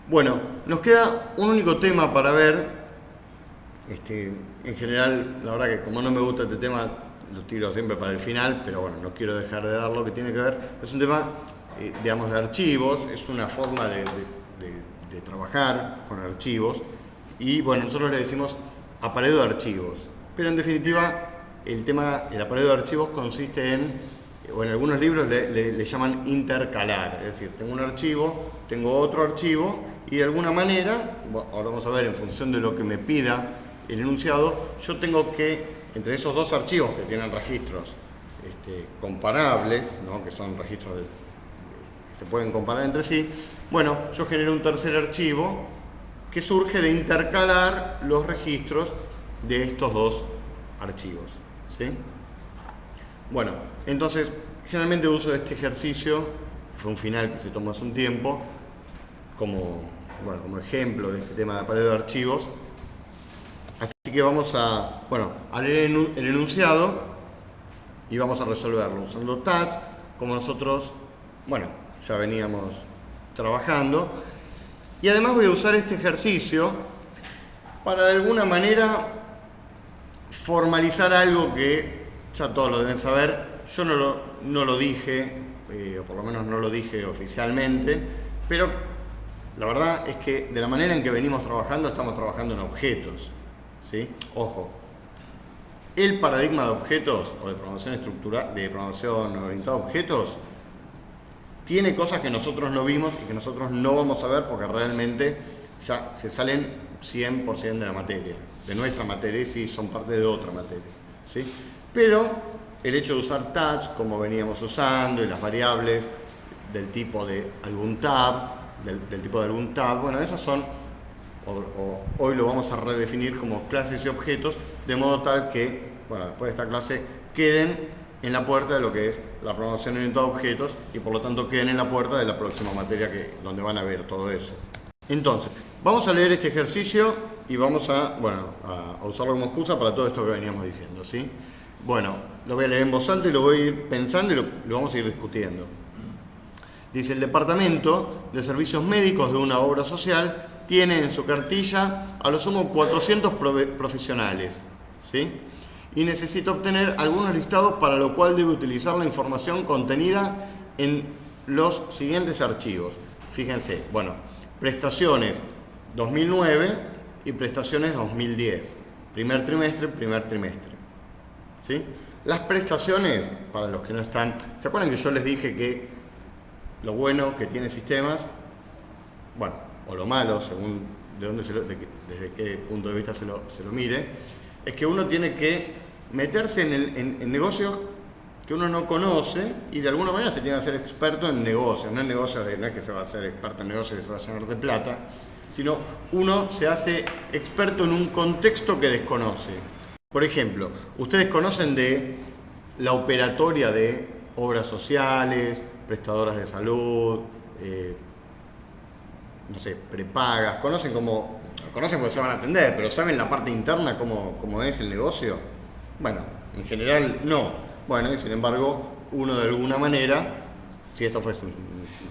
Bueno, nos queda un único tema para ver. En general, la verdad que como no me gusta este tema, lo tiro siempre para el final, pero bueno, no quiero dejar de dar lo que tiene que ver. Es un tema, digamos, de archivos, es una forma de trabajar con archivos y bueno, nosotros le decimos apareo de archivos. Pero en definitiva, el apareo de archivos consiste o en algunos libros le llaman intercalar, es decir, tengo un archivo, tengo otro archivo y de alguna manera, bueno, ahora vamos a ver en función de lo que me pida el enunciado, yo tengo que, entre esos dos archivos que tienen registros comparables, ¿no? Que son registros que se pueden comparar entre sí, bueno, yo genero un tercer archivo que surge de intercalar los registros de estos dos archivos, ¿sí? Bueno, entonces, generalmente uso este ejercicio, que fue un final que se tomó hace un tiempo, como ejemplo de este tema de apareo de archivos. Así que vamos a leer el enunciado y vamos a resolverlo usando tags, como nosotros, ya veníamos trabajando. Y además voy a usar este ejercicio para de alguna manera formalizar algo que ya todos lo deben saber. Yo no lo dije, o por lo menos no lo dije oficialmente, pero la verdad es que de la manera en que venimos trabajando, estamos trabajando en objetos, ¿sí? Ojo, el paradigma de objetos o de programación orientada a objetos tiene cosas que nosotros no vimos y que nosotros no vamos a ver porque realmente ya se salen 100% de la materia, de nuestra materia, y sí, son parte de otra materia, ¿sí? Pero el hecho de usar tags, como veníamos usando, y las variables del tipo de algún tab, bueno, esas son, hoy lo vamos a redefinir como clases y objetos, de modo tal que, bueno, después de esta clase queden en la puerta de lo que es la programación orientada a objetos y por lo tanto queden en la puerta de la próxima materia donde van a ver todo eso. Entonces, vamos a leer este ejercicio y vamos a usarlo como excusa para todo esto que veníamos diciendo, ¿sí? Bueno, lo voy a leer en voz alta y lo voy a ir pensando y lo vamos a ir discutiendo. Dice, el Departamento de Servicios Médicos de una obra social tiene en su cartilla a lo sumo 400 profesionales, ¿sí? Y necesita obtener algunos listados, para lo cual debe utilizar la información contenida en los siguientes archivos. Fíjense, prestaciones 2009 y prestaciones 2010. Primer trimestre. ¿Sí? Las prestaciones, para los que no están... ¿Se acuerdan que yo les dije que lo bueno que tiene sistemas, o lo malo, según desde qué punto de vista se lo mire, es que uno tiene que meterse en negocios que uno no conoce y de alguna manera se tiene que ser experto en negocios. No es que se va a ser experto en negocios y se va a llenar de plata, sino uno se hace experto en un contexto que desconoce. Por ejemplo, ustedes conocen de la operatoria de obras sociales, prestadoras de salud, prepagas, conocen porque se van a atender, pero ¿saben la parte interna cómo es el negocio? Bueno, en general no. Bueno, y sin embargo, uno de alguna manera, si esto fuese un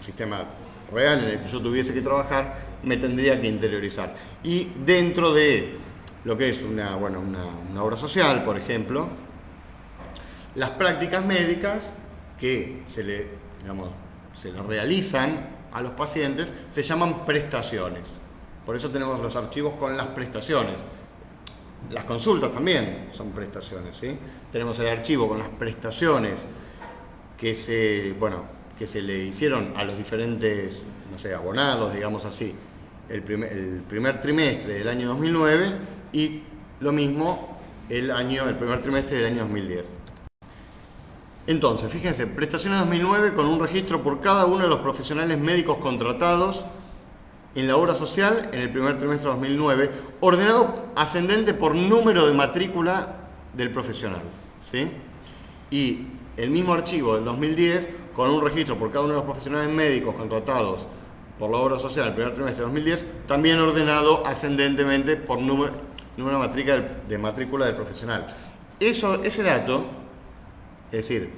sistema real en el que yo tuviese que trabajar, me tendría que interiorizar. Y dentro de lo que es una obra social, por ejemplo, las prácticas médicas que se le realizan a los pacientes se llaman prestaciones. Por eso tenemos los archivos con las prestaciones. Las consultas también son prestaciones, ¿sí? Tenemos el archivo con las prestaciones que se le hicieron a los diferentes, abonados, digamos así, el primer trimestre del año 2009 y lo mismo el primer trimestre del año 2010. Entonces, fíjense, prestaciones 2009 con un registro por cada uno de los profesionales médicos contratados en la obra social en el primer trimestre de 2009, ordenado ascendente por número de matrícula del profesional, ¿sí? Y el mismo archivo del 2010 con un registro por cada uno de los profesionales médicos contratados por la obra social en el primer trimestre de 2010, también ordenado ascendentemente por número de matrícula del profesional. Ese dato, es decir,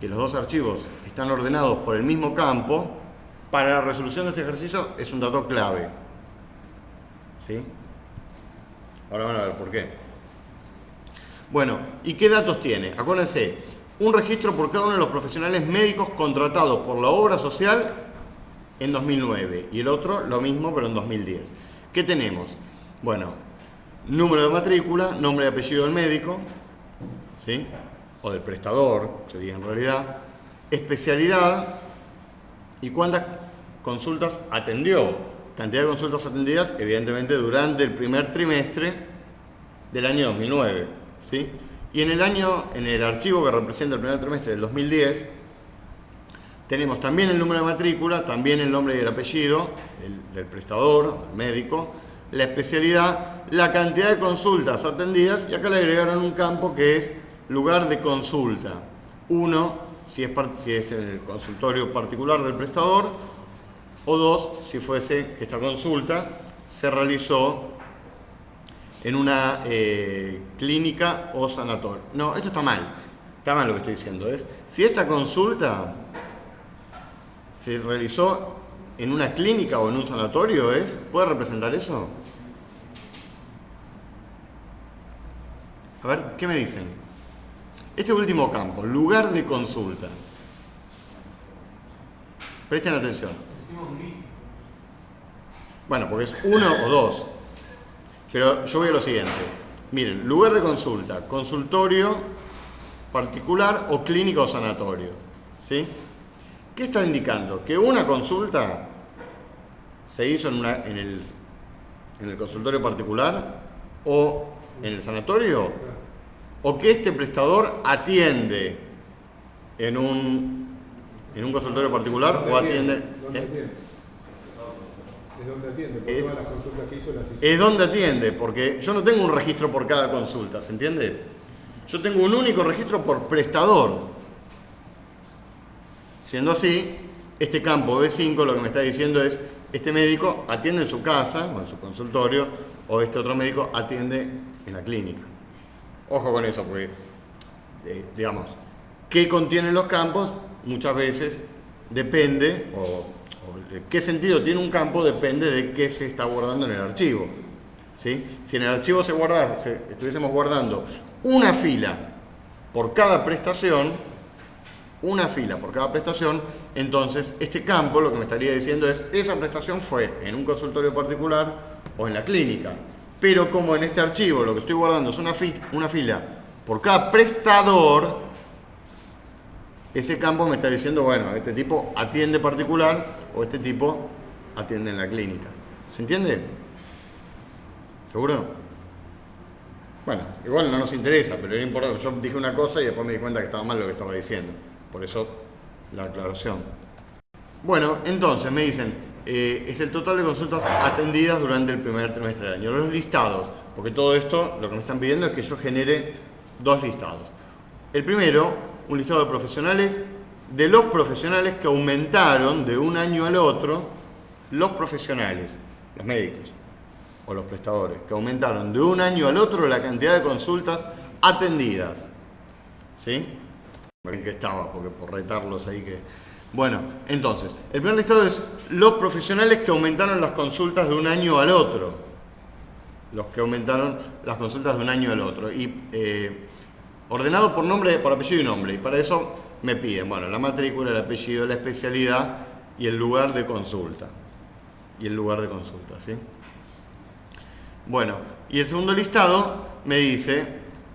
que los dos archivos están ordenados por el mismo campo, para la resolución de este ejercicio es un dato clave. ¿Sí? Ahora van a ver por qué. Bueno, ¿y qué datos tiene? Acuérdense, un registro por cada uno de los profesionales médicos contratados por la obra social en 2009 y el otro lo mismo pero en 2010. ¿Qué tenemos? Bueno, número de matrícula, nombre y apellido del médico, ¿sí? O del prestador, sería en realidad, especialidad y cuántas consultas atendió. Cantidad de consultas atendidas, evidentemente, durante el primer trimestre del año 2009, ¿sí? Y en el archivo que representa el primer trimestre del 2010, tenemos también el número de matrícula, también el nombre y el apellido del prestador, del médico, la especialidad, la cantidad de consultas atendidas, y acá le agregaron un campo que es lugar de consulta. Uno, si es en el consultorio particular del prestador, o dos, si fuese que esta consulta se realizó en una clínica o sanatorio. No, esto está mal lo que estoy diciendo. Si esta consulta se realizó en una clínica o en un sanatorio, ¿puede representar eso? A ver, ¿qué me dicen? Este último campo, lugar de consulta. Presten atención. Bueno, porque es uno o dos. Pero yo voy a lo siguiente. Miren, lugar de consulta, consultorio particular o clínica o sanatorio. ¿Sí? ¿Qué está indicando? Que una consulta se hizo en el consultorio particular o en el sanatorio, o que este prestador atiende en un consultorio particular o atiende. Es donde atiende, por todas las consultas que hizo las hizo. Es donde atiende, porque yo no tengo un registro por cada consulta, ¿se entiende? Yo tengo un único registro por prestador. Siendo así, este campo B5 lo que me está diciendo es, este médico atiende en su casa o en su consultorio, o este otro médico atiende en la clínica. Ojo con eso, porque, digamos, ¿qué contienen los campos? Muchas veces depende, o qué sentido tiene un campo depende de qué se está guardando en el archivo. ¿Sí? Si en el archivo estuviésemos guardando una fila por cada prestación, entonces este campo lo que me estaría diciendo es, esa prestación fue en un consultorio particular o en la clínica. Pero como en este archivo lo que estoy guardando es una fila por cada prestador, ese campo me está diciendo, bueno, este tipo atiende particular o este tipo atiende en la clínica. ¿Se entiende? ¿Seguro? Bueno, igual no nos interesa, pero era importante. Yo dije una cosa y después me di cuenta que estaba mal lo que estaba diciendo. Por eso la aclaración. Bueno, entonces me dicen, es el total de consultas atendidas durante el primer trimestre del año. Los listados, porque todo esto lo que me están pidiendo es que yo genere dos listados. El primero, un listado de profesionales, de los profesionales que aumentaron de un año al otro, los profesionales, los médicos o los prestadores, que aumentaron de un año al otro la cantidad de consultas atendidas. ¿Sí? ¿En qué estaba? Porque por retarlos ahí que... Bueno, entonces, el primer listado es los profesionales que aumentaron las consultas de un año al otro. Los que aumentaron las consultas de un año al otro. Y ordenado por nombre, por apellido y nombre. Y para eso me piden, bueno, la matrícula, el apellido, la especialidad y el lugar de consulta. ¿Sí? Bueno, y el segundo listado me dice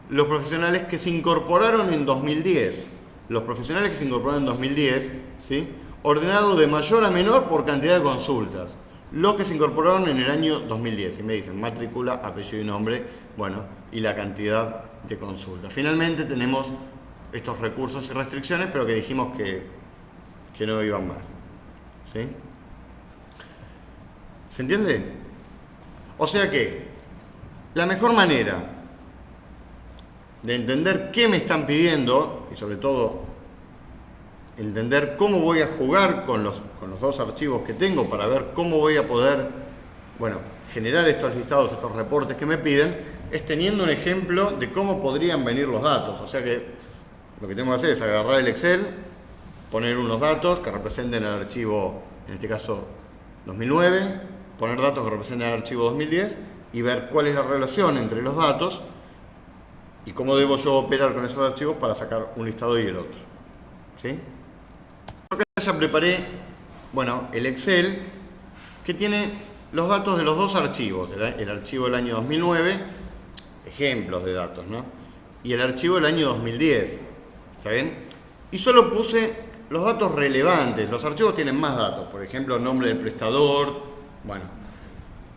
los profesionales que se incorporaron en 2010. Los profesionales que se incorporaron en 2010, ¿sí? Ordenado de mayor a menor por cantidad de consultas. Los que se incorporaron en el año 2010. Y me dicen matrícula, apellido y nombre, bueno, y la cantidad de consultas. Finalmente tenemos estos recursos y restricciones, pero que dijimos que no iban más. ¿Sí? ¿Se entiende? O sea que la mejor manera de entender qué me están pidiendo y sobre todo entender cómo voy a jugar con los dos archivos que tengo para ver cómo voy a poder, bueno, generar estos listados, estos reportes que me piden, es teniendo un ejemplo de cómo podrían venir los datos. O sea que lo que tengo que hacer es agarrar el Excel, poner unos datos que representen el archivo en este caso 2009, poner datos que representen el archivo 2010 y ver cuál es la relación entre los datos y cómo debo yo operar con esos archivos para sacar un listado y el otro. ¿Sí? Acá ya preparé, bueno, el Excel que tiene los datos de los dos archivos, el archivo del año 2009, ejemplos de datos, ¿no? Y el archivo del año 2010, ¿está bien? Y solo puse los datos relevantes. Los archivos tienen más datos, por ejemplo, nombre del prestador, bueno,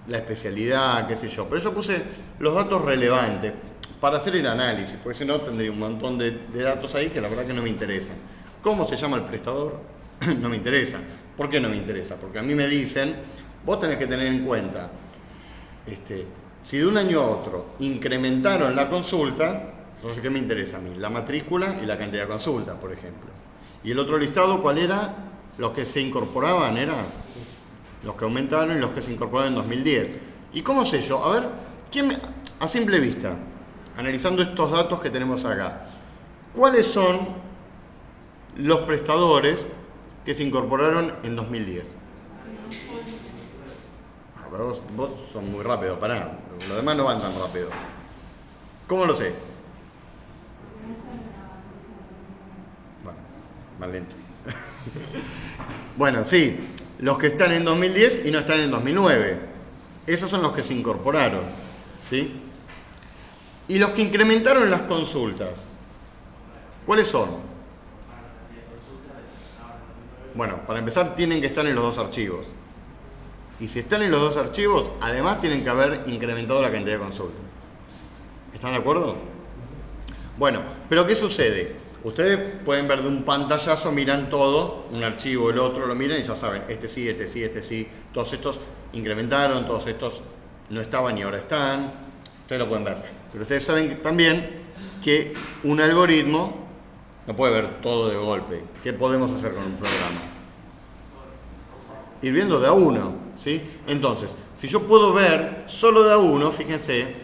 la especialidad, qué sé yo. Pero yo puse los datos relevantes para hacer el análisis, porque si no tendría un montón de datos ahí que la verdad que no me interesan. ¿Cómo se llama el prestador? No me interesa. ¿Por qué no me interesa? Porque a mí me dicen, vos tenés que tener en cuenta, si de un año a otro incrementaron la consulta, entonces ¿qué me interesa a mí? La matrícula y la cantidad de consultas, por ejemplo. Y el otro listado, ¿cuál era? Los que se incorporaban, ¿era? Los que aumentaron y los que se incorporaron en 2010. ¿Y cómo sé yo? A ver, a simple vista, analizando estos datos que tenemos acá, ¿cuáles son los prestadores que se incorporaron en 2010? Vos sos muy rápido, pará. Los demás no van tan rápido. ¿Cómo lo sé? Bueno, más lento. Bueno, sí, los que están en 2010 y no están en 2009. Esos son los que se incorporaron, ¿sí? Y los que incrementaron las consultas, ¿cuáles son? Bueno, para empezar tienen que estar en los dos archivos. Y si están en los dos archivos, además tienen que haber incrementado la cantidad de consultas. ¿Están de acuerdo? Bueno, pero ¿qué sucede? Ustedes pueden ver de un pantallazo, miran todo, un archivo, el otro, lo miran y ya saben, este sí, todos estos incrementaron, todos estos no estaban y ahora están. Ustedes lo pueden ver. Pero ustedes saben también que un algoritmo no puede ver todo de golpe. ¿Qué podemos hacer con un programa? Ir viendo de a uno, ¿sí? Entonces, si yo puedo ver solo de a uno, fíjense,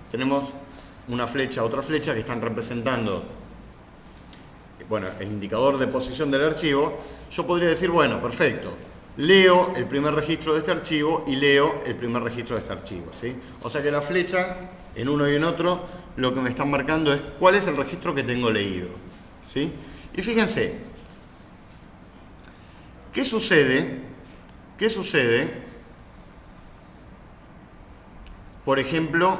tenemos una flecha, otra flecha que están representando, bueno, el indicador de posición del archivo. Yo podría decir, bueno, perfecto, leo el primer registro de este archivo y leo el primer registro de este archivo, ¿sí? O sea que la flecha, en uno y en otro, lo que me están marcando es cuál es el registro que tengo leído, ¿sí? Y fíjense, ¿qué sucede? Por ejemplo,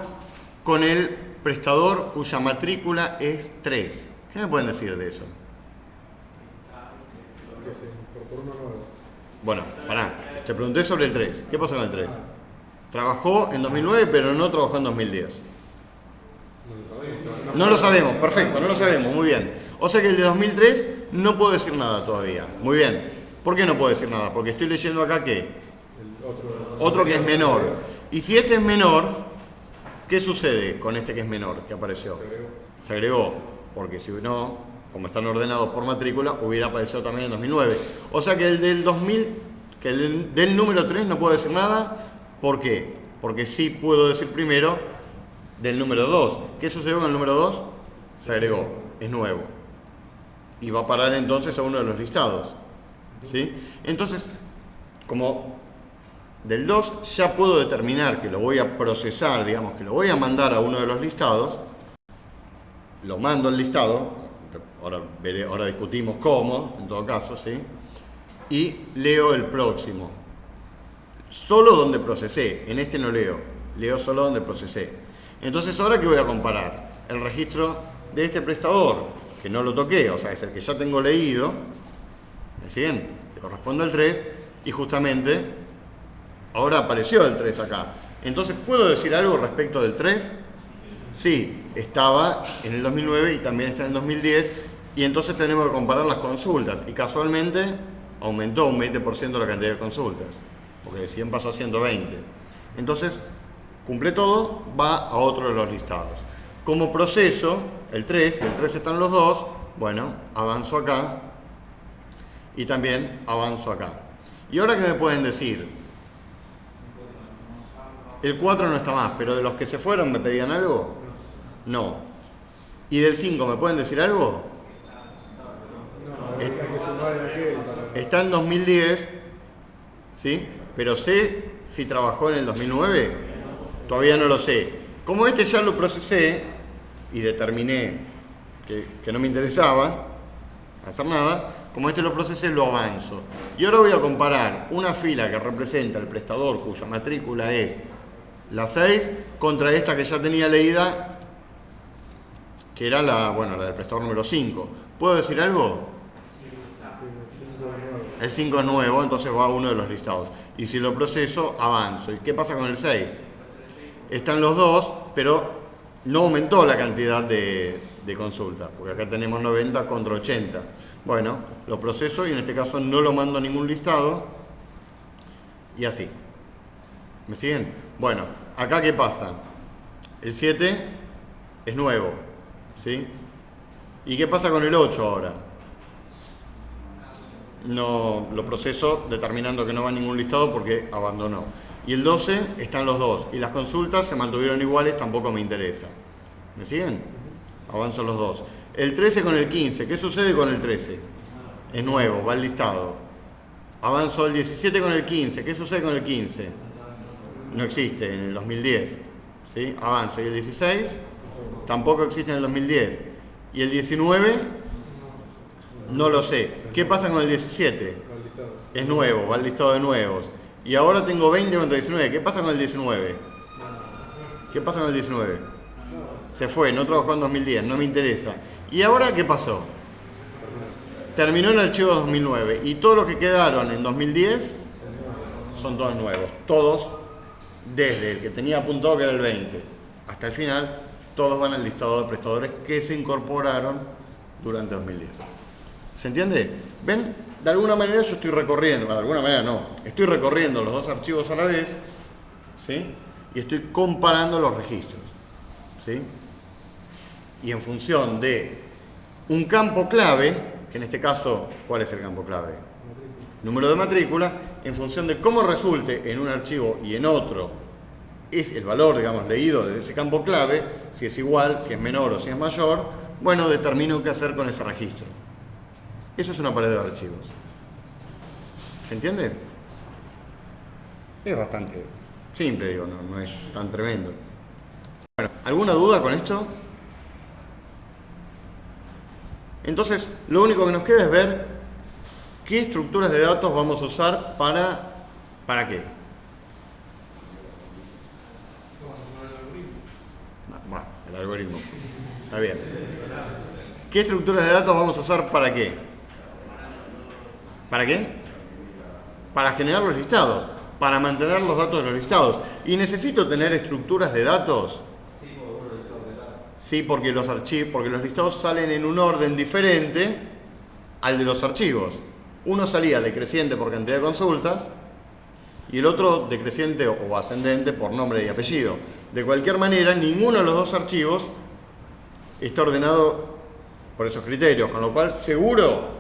con el prestador cuya matrícula es 3. ¿Qué me pueden decir de eso? Que se incorporó una nueva. Bueno, pará, te pregunté sobre el 3. ¿Qué pasó con el 3? Trabajó en 2009, pero no trabajó en 2010. No lo sabemos, perfecto, no lo sabemos, muy bien. O sea que el de 2003 no puedo decir nada todavía. Muy bien. ¿Por qué no puedo decir nada? Porque estoy leyendo acá que otro que es menor. Y si este es menor, ¿qué sucede con este que es menor que apareció? Se agregó, porque si no, como están ordenados por matrícula, hubiera aparecido también en 2009. O sea que el del 2000, que el del número 3 no puedo decir nada. ¿Por qué? Porque sí puedo decir primero del número 2. ¿Qué sucedió con el número 2? Se agregó, es nuevo. Y va a parar entonces a uno de los listados. ¿Sí? Entonces, como del 2 ya puedo determinar que lo voy a procesar, digamos que lo voy a mandar a uno de los listados, lo mando al listado, ahora discutimos cómo, en todo caso, ¿sí? Y leo el próximo. Solo donde procesé, en este no leo solo donde procesé. Entonces, ¿ahora qué voy a comparar? El registro de este prestador, que no lo toqué, o sea, es el que ya tengo leído, ¿me siguen? Que corresponde al 3, y justamente ahora apareció el 3 acá. Entonces, ¿puedo decir algo respecto del 3? Sí, estaba en el 2009 y también está en el 2010, y entonces tenemos que comparar las consultas, y casualmente aumentó un 20% la cantidad de consultas, porque de 100 pasó a 120. Entonces, cumple todo, va a otro de los listados. Como proceso, el 3, si el 3 están los dos, bueno, avanzo acá, y también avanzo acá. ¿Y ahora qué me pueden decir? El 4 no está más, pero de los que se fueron, ¿me pedían algo? No. ¿Y del 5 me pueden decir algo? No, hay que sumar en aquel. Está en 2010, ¿sí? Pero sé si trabajó en el 2009, todavía no lo sé. Como este ya lo procesé y determiné que no me interesaba hacer nada, como este lo procesé, lo avanzo. Y ahora voy a comparar una fila que representa el prestador cuya matrícula es la 6 contra esta que ya tenía leída, que era la del prestador número 5. ¿Puedo decir algo? El 5 es nuevo, entonces va a uno de los listados. Y si lo proceso, avanzo. ¿Y qué pasa con el 6? Están los dos, pero no aumentó la cantidad de consultas, porque acá tenemos 90 contra 80. Bueno, lo proceso y en este caso no lo mando a ningún listado. Y así. ¿Me siguen? Bueno, acá ¿qué pasa? El 7 es nuevo, ¿sí? ¿Y qué pasa con el 8 ahora? No lo proceso determinando que no va a ningún listado porque abandonó. Y el 12 están los dos. Y las consultas se mantuvieron iguales, tampoco me interesa. ¿Me siguen? Avanzo los dos. El 13 con el 15. ¿Qué sucede con el 13? Es nuevo, va al listado. Avanzo el 17 con el 15. ¿Qué sucede con el 15? No existe en el 2010. ¿Sí? Avanzo. Y el 16 tampoco existe en el 2010. Y el 19 no lo sé. ¿Qué pasa con el 17? Es nuevo, va al listado de nuevos. Y ahora tengo 20 contra 19. ¿Qué pasa con el 19? ¿Qué pasa con el 19? Se fue, no trabajó en 2010, no me interesa. ¿Y ahora qué pasó? Terminó el archivo 2009 y todos los que quedaron en 2010 son todos nuevos. Todos, desde el que tenía apuntado que era el 20 hasta el final, todos van al listado de prestadores que se incorporaron durante 2010. ¿Se entiende? ¿Ven? De alguna manera yo estoy recorriendo, de alguna manera no, estoy recorriendo los dos archivos a la vez, ¿sí? Y estoy comparando los registros, ¿sí? Y en función de un campo clave, que en este caso, ¿cuál es el campo clave? Número de matrícula, en función de cómo resulte en un archivo y en otro, es el valor, digamos, leído de ese campo clave, si es igual, si es menor o si es mayor, bueno, determino qué hacer con ese registro. Eso es una pared de archivos. ¿Se entiende? Es bastante simple, digo, no es tan tremendo. Bueno, ¿alguna duda con esto? Entonces, lo único que nos queda es ver qué estructuras de datos vamos a usar ¿para qué? Bueno, el algoritmo. Está bien. ¿Qué estructuras de datos vamos a usar para qué? ¿Para qué? Para generar los listados, para mantener los datos de los listados. ¿Y necesito tener estructuras de datos? Sí, porque los listados salen en un orden diferente al de los archivos. Uno salía decreciente por cantidad de consultas y el otro decreciente o ascendente por nombre y apellido. De cualquier manera, ninguno de los dos archivos está ordenado por esos criterios, con lo cual seguro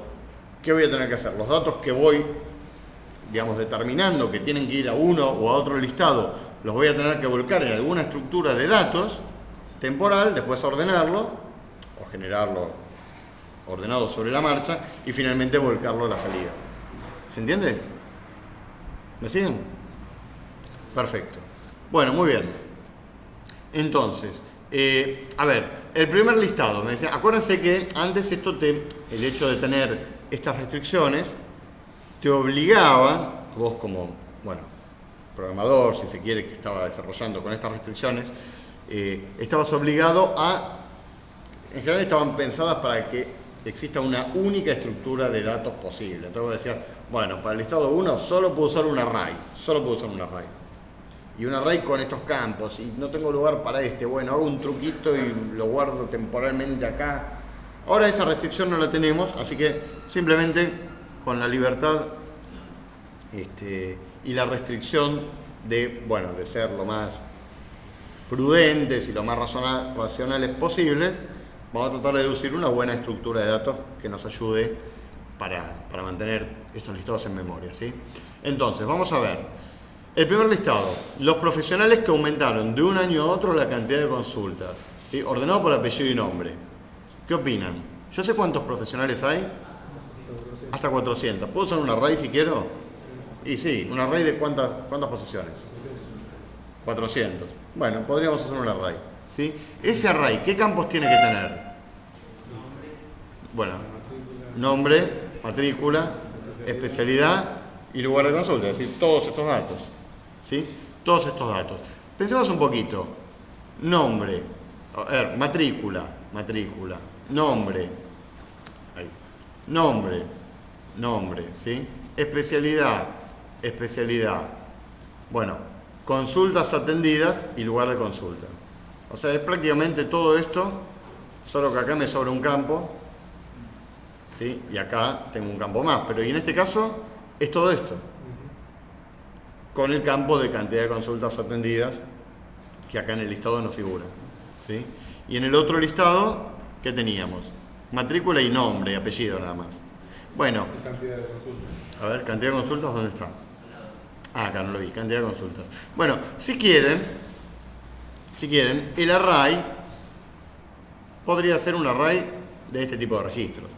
que voy a tener que hacer. Los datos que voy, digamos, determinando que tienen que ir a uno o a otro listado, los voy a tener que volcar en alguna estructura de datos temporal, después ordenarlo o generarlo ordenado sobre la marcha y finalmente volcarlo a la salida. ¿Se entiende? ¿Me siguen? Perfecto. Bueno, muy bien. Entonces, a ver, el primer listado, me decía, acuérdense que antes el hecho de tener estas restricciones te obligaba, vos como, programador, si se quiere, que estaba desarrollando con estas restricciones, estabas obligado en general estaban pensadas para que exista una única estructura de datos posible. Entonces vos decías, para el listado 1 solo puedo usar un array, y un array con estos campos, y no tengo lugar para hago un truquito y lo guardo temporalmente acá. Ahora esa restricción no la tenemos, así que simplemente con la libertad y la restricción de ser lo más prudentes y lo más racionales posibles, vamos a tratar de deducir una buena estructura de datos que nos ayude para mantener estos listados en memoria, ¿sí? Entonces, vamos a ver. El primer listado, los profesionales que aumentaron de un año a otro la cantidad de consultas, ¿sí? Ordenado por apellido y nombre. ¿Qué opinan? Yo sé cuántos profesionales hay. Hasta 400. ¿Puedo usar un array si quiero? Y sí, un array de cuántas posiciones. 400. Bueno, podríamos hacer un array, ¿sí? Ese array, ¿qué campos tiene que tener? Bueno, nombre, matrícula, especialidad y lugar de consulta, es decir, todos estos datos, ¿sí? Todos estos datos. Pensemos un poquito. Nombre, a ver, matrícula, nombre, ahí, nombre, ¿sí? Especialidad. Bueno, consultas atendidas y lugar de consulta. O sea, es prácticamente todo esto, solo que acá me sobra un campo, ¿sí? Y acá tengo un campo más, pero y en este caso es todo esto, con el campo de cantidad de consultas atendidas, que acá en el listado no figura, ¿sí? Y en el otro listado, ¿qué teníamos? Matrícula y nombre y apellido nada más. Bueno, Cantidad de consultas. a ver, cantidad de consultas, ¿dónde está? Ah, acá no lo vi, cantidad de consultas. Bueno, si quieren, el array podría ser un array de este tipo de registros.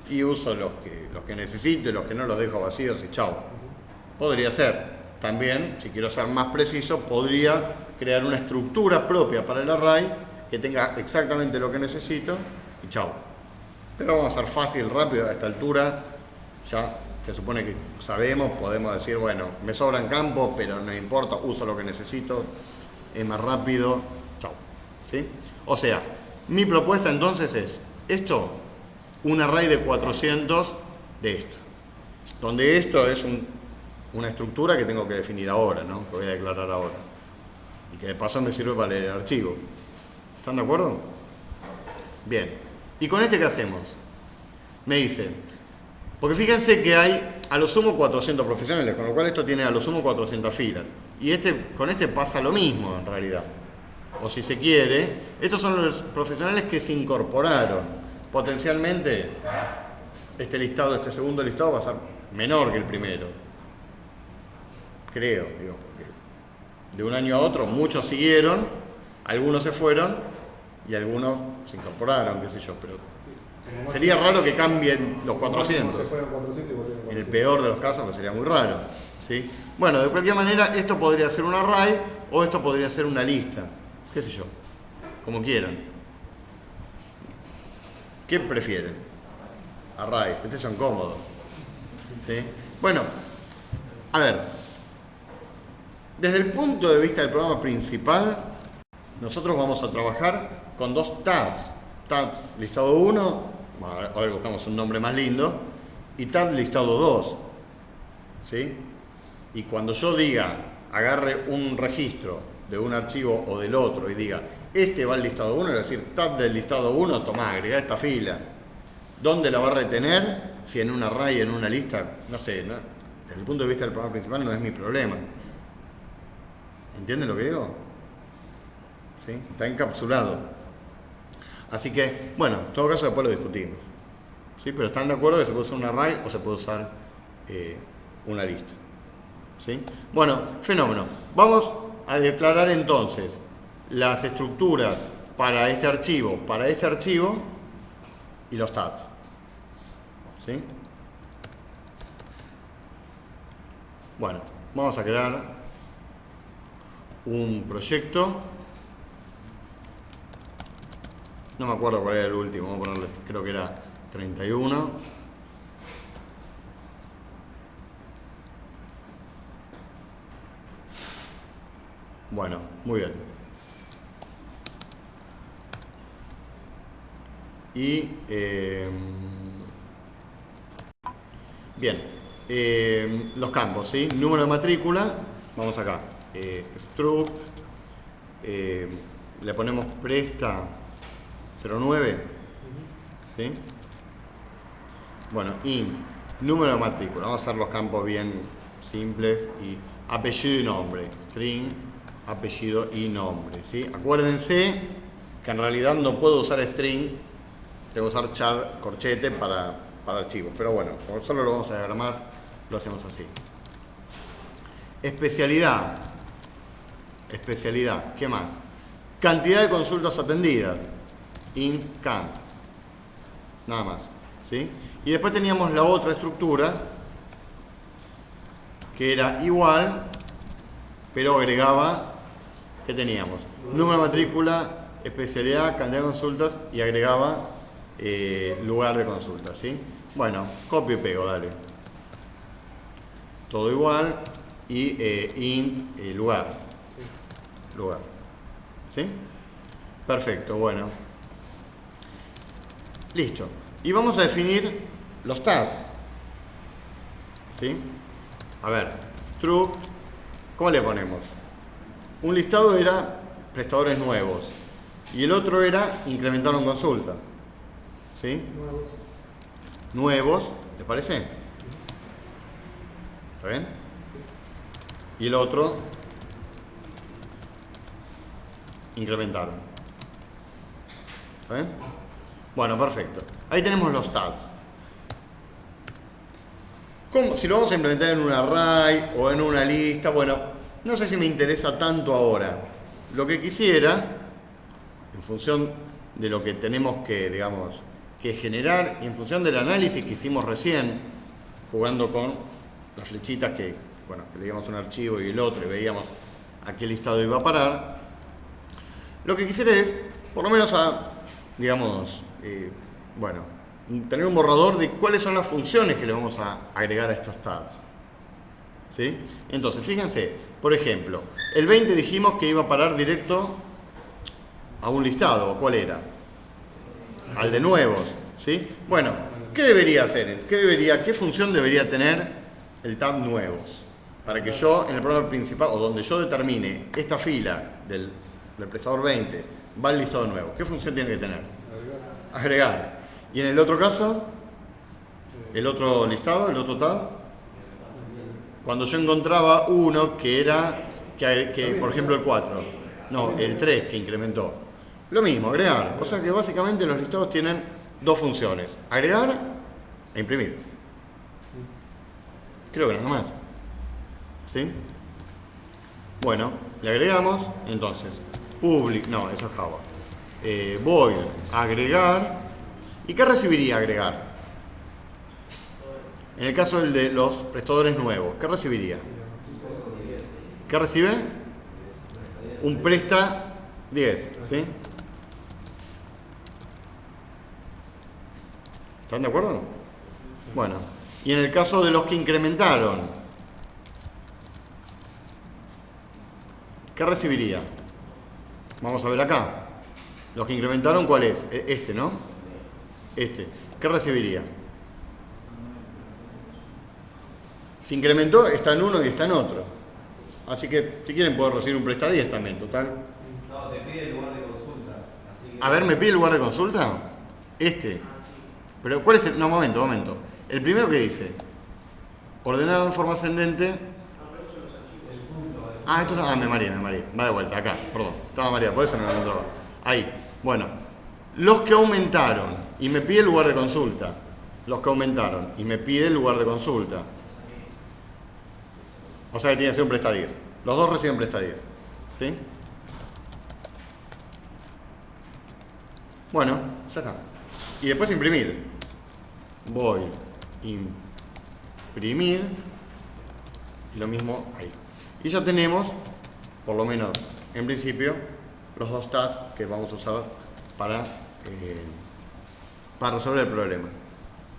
Y uso los que necesito y los que no los dejo vacíos y chao. Podría ser. También, si quiero ser más preciso, podría crear una estructura propia para el array que tenga exactamente lo que necesito y chao. Pero vamos a ser fácil, rápido, a esta altura, ya se supone que sabemos, podemos decir, bueno, me sobran campos, pero no importa, uso lo que necesito, es más rápido, chao. ¿Sí? O sea, mi propuesta entonces es esto, un array de 400 de esto, donde esto es una estructura que tengo que definir ahora, ¿no? Que voy a declarar ahora. Y que de paso me sirve para leer el archivo. ¿Están de acuerdo? Bien. ¿Y con este qué hacemos? Me dice, porque fíjense que hay a lo sumo 400 profesionales, con lo cual esto tiene a lo sumo 400 filas. Y con este pasa lo mismo en realidad. O si se quiere, estos son los profesionales que se incorporaron. Potencialmente, este segundo listado va a ser menor que el primero. Creo, digo, porque de un año a otro muchos siguieron, algunos se fueron y algunos se incorporaron, qué sé yo, pero sería raro que cambien los 400. En el peor de los casos, pues sería muy raro, ¿sí? Bueno, de cualquier manera, esto podría ser un array o esto podría ser una lista, qué sé yo, como quieran. ¿Qué prefieren? Array, estos son cómodos, ¿sí? Bueno, a ver, desde el punto de vista del programa principal, nosotros vamos a trabajar con dos tabs. Tab listado 1, ahora buscamos un nombre más lindo, y tab listado 2. ¿Sí? Y cuando yo diga, agarre un registro de un archivo o del otro y diga, este va al listado 1, es decir, tab del listado 1, tomá, agregá esta fila. ¿Dónde la va a retener? Si en un array, en una lista, no sé, ¿no? Desde el punto de vista del programa principal no es mi problema. ¿Entienden lo que digo? ¿Sí? Está encapsulado. Así que, bueno, en todo caso después lo discutimos. ¿Sí? Pero están de acuerdo que se puede usar un array o se puede usar una lista. ¿Sí? Bueno, fenómeno. Vamos a declarar entonces las estructuras para este archivo y los tabs. ¿Sí? Bueno, vamos a crear un proyecto. No me acuerdo cuál era el último, vamos a ponerle, creo que era 31. Bueno, muy bien. Y bien, los campos, ¿sí? Número de matrícula, vamos acá, struct, le ponemos presta 09, ¿sí? Bueno, int, número de matrícula, vamos a hacer los campos bien simples, y apellido y nombre, string, apellido y nombre, ¿sí? Acuérdense que en realidad no puedo usar string, tengo que usar char, corchete para archivos, pero bueno, como solo lo vamos a diagramar, lo hacemos así. Especialidad, ¿qué más? Cantidad de consultas atendidas, int count, nada más, ¿sí? Y después teníamos la otra estructura que era igual, pero agregaba, ¿qué teníamos? Número de matrícula, especialidad, cantidad de consultas y agregaba lugar de consulta, ¿sí? Bueno, copio y pego, dale. Todo igual y int lugar. Lugar. ¿Sí? Perfecto, bueno. Listo. Y vamos a definir los tags. ¿Sí? A ver, struct, ¿cómo le ponemos? Un listado era prestadores nuevos y el otro era incrementaron consulta. ¿Sí? Nuevos, ¿les parece? ¿Está bien? Y el otro, incrementaron. ¿Está bien? Bueno, perfecto. Ahí tenemos los tags. Si lo vamos a implementar en un array o en una lista, bueno, no sé si me interesa tanto ahora. Lo que quisiera, en función de lo que tenemos que, digamos, que generar, y en función del análisis que hicimos recién, jugando con las flechitas que leíamos un archivo y el otro y veíamos a qué listado iba a parar, lo que quisiera es, por lo menos tener un borrador de cuáles son las funciones que le vamos a agregar a estos tags. ¿Sí? Entonces, fíjense, por ejemplo, el 20 dijimos que iba a parar directo a un listado. ¿Cuál era? Al de nuevos. ¿Sí? Bueno, ¿qué debería hacer? ¿Qué función debería tener el tab nuevos? Para que yo, en el programa principal, o donde yo determine esta fila del prestador 20, va al listado nuevo. ¿Qué función tiene que tener? Agregar. Y en el otro caso, el otro listado, el otro tab, cuando yo encontraba uno que era, que por ejemplo el 4, no, el 3 que incrementó, lo mismo, agregar. O sea que básicamente los listados tienen dos funciones, agregar e imprimir. Creo que nada más. ¿Sí? Bueno, le agregamos, entonces, public, no, eso es Java. Void, agregar. ¿Y qué recibiría agregar? En el caso del de los prestadores nuevos, ¿qué recibiría? ¿Qué recibe? Un presta 10, ¿sí? ¿Están de acuerdo? Bueno, y en el caso de los que incrementaron, ¿qué recibiría? Vamos a ver acá. Los que incrementaron, ¿cuál es? Este, ¿no? Este. ¿Qué recibiría? Si incrementó, está en uno y está en otro. Así que, si quieren, puedo recibir un presta 10 también, total. No, te pide el lugar de consulta. Así que... A ver, ¿me pide el lugar de consulta? Este. Pero, ¿cuál es el...? No, momento. El primero que dice, ordenado en forma ascendente. Esto es... me mareé. Va de vuelta, acá, perdón. Estaba mareado, por eso no lo encontraba. Ahí. Bueno, los que aumentaron y me pide el lugar de consulta. Los que aumentaron y me pide el lugar de consulta. O sea que tiene que ser un presta 10. Los dos reciben presta 10. ¿Sí? Bueno, ya está. Y después imprimir. Voy imprimir. Y lo mismo ahí. Y ya tenemos, por lo menos en principio, los dos tags que vamos a usar para resolver el problema.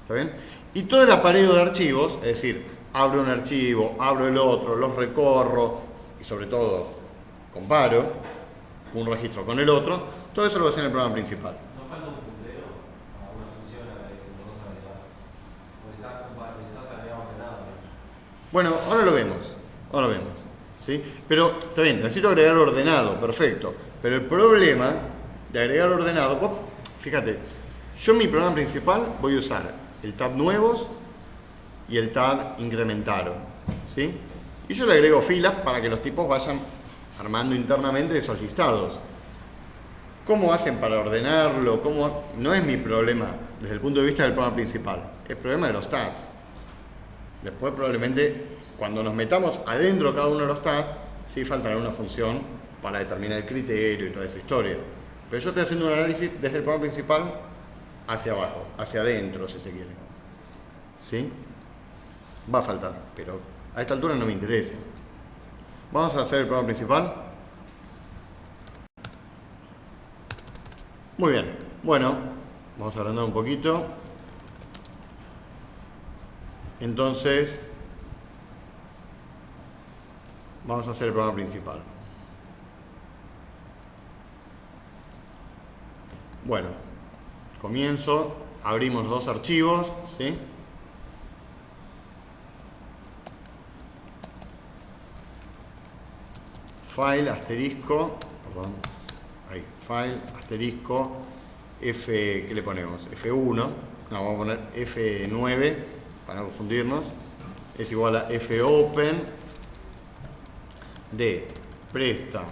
¿Está bien? Y todo el apareo de archivos, es decir, abro un archivo, abro el otro, los recorro y sobre todo comparo un registro con el otro, todo eso lo voy a hacer en el programa principal. ¿No falta un puntero a una función a la que no vas a agregar? Porque estás agregado ordenado. Bueno, ahora lo vemos. ¿Sí? Pero, está bien, necesito agregar ordenado, perfecto. Pero el problema de agregar ordenado, fíjate, yo en mi programa principal voy a usar el tab nuevos y el tab incrementaron, ¿sí? Y yo le agrego filas para que los tipos vayan armando internamente esos listados. ¿Cómo hacen para ordenarlo? No es mi problema desde el punto de vista del programa principal, es el problema de los tags. Después probablemente cuando nos metamos adentro de cada uno de los tags, sí faltará una función para determinar el criterio y toda esa historia. Pero yo estoy haciendo un análisis desde el programa principal hacia abajo, hacia adentro si se quiere. ¿Sí? Va a faltar, pero A esta altura no me interesa. Vamos a hacer el programa principal. Muy bien. Bueno, vamos a agrandar un poquito. Entonces, vamos a hacer el programa principal. Bueno, comienzo, abrimos los dos archivos, ¿sí? File, asterisco, perdón, ahí, file, asterisco, F, ¿qué le ponemos? F1, no, vamos a poner F9, para no confundirnos, es igual a fopen de presta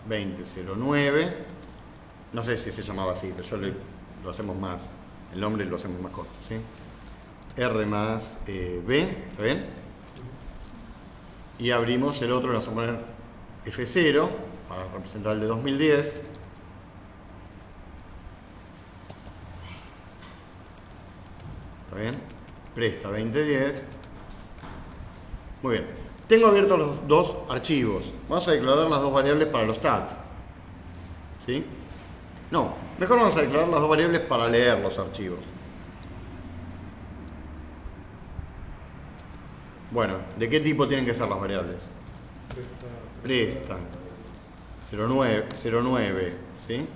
2009, no sé si se llamaba así, pero lo hacemos más, el nombre lo hacemos más corto, ¿sí? R más B, ¿está bien? Y abrimos el otro, le vamos a poner F0 para representar el de 2010. ¿Está bien? Presta 2010. Muy bien. Tengo abiertos los dos archivos. Vamos a declarar las dos variables para los tags. ¿Sí? No, mejor vamos a declarar las dos variables para leer los archivos. Bueno, ¿de qué tipo tienen que ser las variables? Presta 09, ¿sí?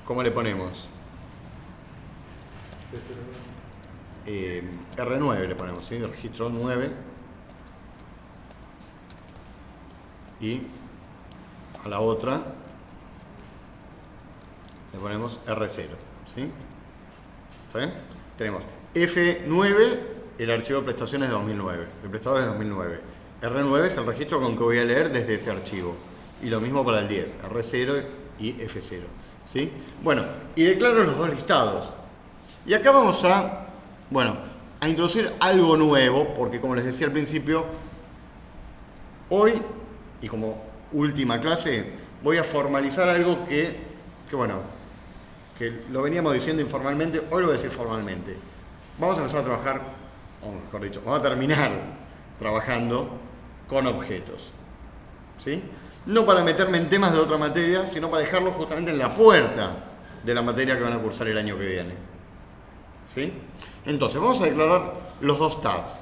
¿Cómo le ponemos? R9 le ponemos, ¿sí? Registro 9. Y a la otra le ponemos R0, ¿sí? ¿Está bien? Tenemos F9, el archivo de prestaciones de 2009, el prestador es de 2009. R9 es el registro con que voy a leer desde ese archivo. Y lo mismo para el 10, R0 y F0, ¿sí? Bueno, y declaro los dos listados. Y acá vamos a, bueno, a introducir algo nuevo, porque como les decía al principio, hoy, y como última clase, voy a formalizar algo que lo veníamos diciendo informalmente, hoy lo voy a decir formalmente. Vamos a empezar a trabajar, o mejor dicho, vamos a terminar trabajando con objetos, ¿sí? No para meterme en temas de otra materia, sino para dejarlos justamente en la puerta de la materia que van a cursar el año que viene, ¿sí? Entonces, vamos a declarar los dos tags.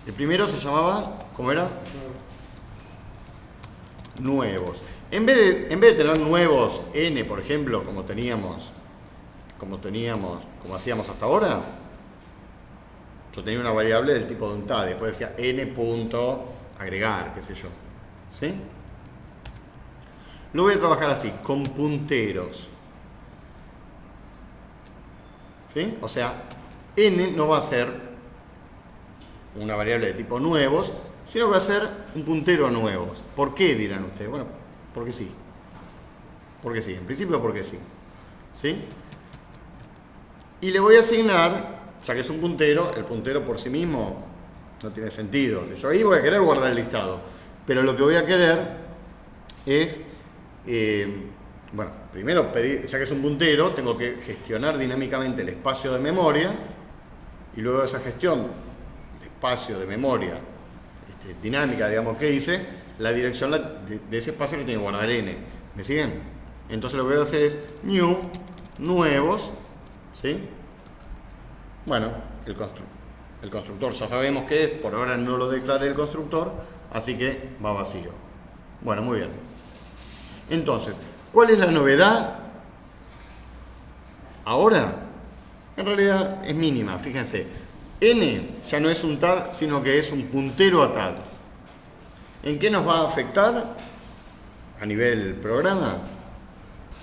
El primero se llamaba, ¿cómo era? Nuevos. En vez de tener nuevos n, por ejemplo, como hacíamos hasta ahora, yo tenía una variable del tipo de un tag, después decía n punto agregar, qué sé yo, ¿sí? Lo voy a trabajar así, con punteros, ¿sí? O sea, n no va a ser una variable de tipo nuevos, sino que va a ser un puntero a nuevos. ¿Por qué, dirán ustedes? Bueno, porque sí. Porque sí, en principio porque sí, ¿sí? Y le voy a asignar, ya que es un puntero, el puntero por sí mismo no tiene sentido. Yo ahí voy a querer guardar el listado, pero lo que voy a querer es, bueno, primero pedir, ya que es un puntero, tengo que gestionar dinámicamente el espacio de memoria, y luego de esa gestión de espacio de memoria dinámica, digamos, que hice, la dirección de ese espacio le tiene que guardar n. ¿Me siguen? Entonces lo que voy a hacer es new, nuevos, ¿sí? Bueno, el constructor ya sabemos qué es, por ahora no lo declaré el constructor, así que va vacío. Bueno, muy bien. Entonces, ¿cuál es la novedad? Ahora, en realidad es mínima, fíjense. N ya no es un tag, sino que es un puntero a tag. ¿En qué nos va a afectar a nivel programa?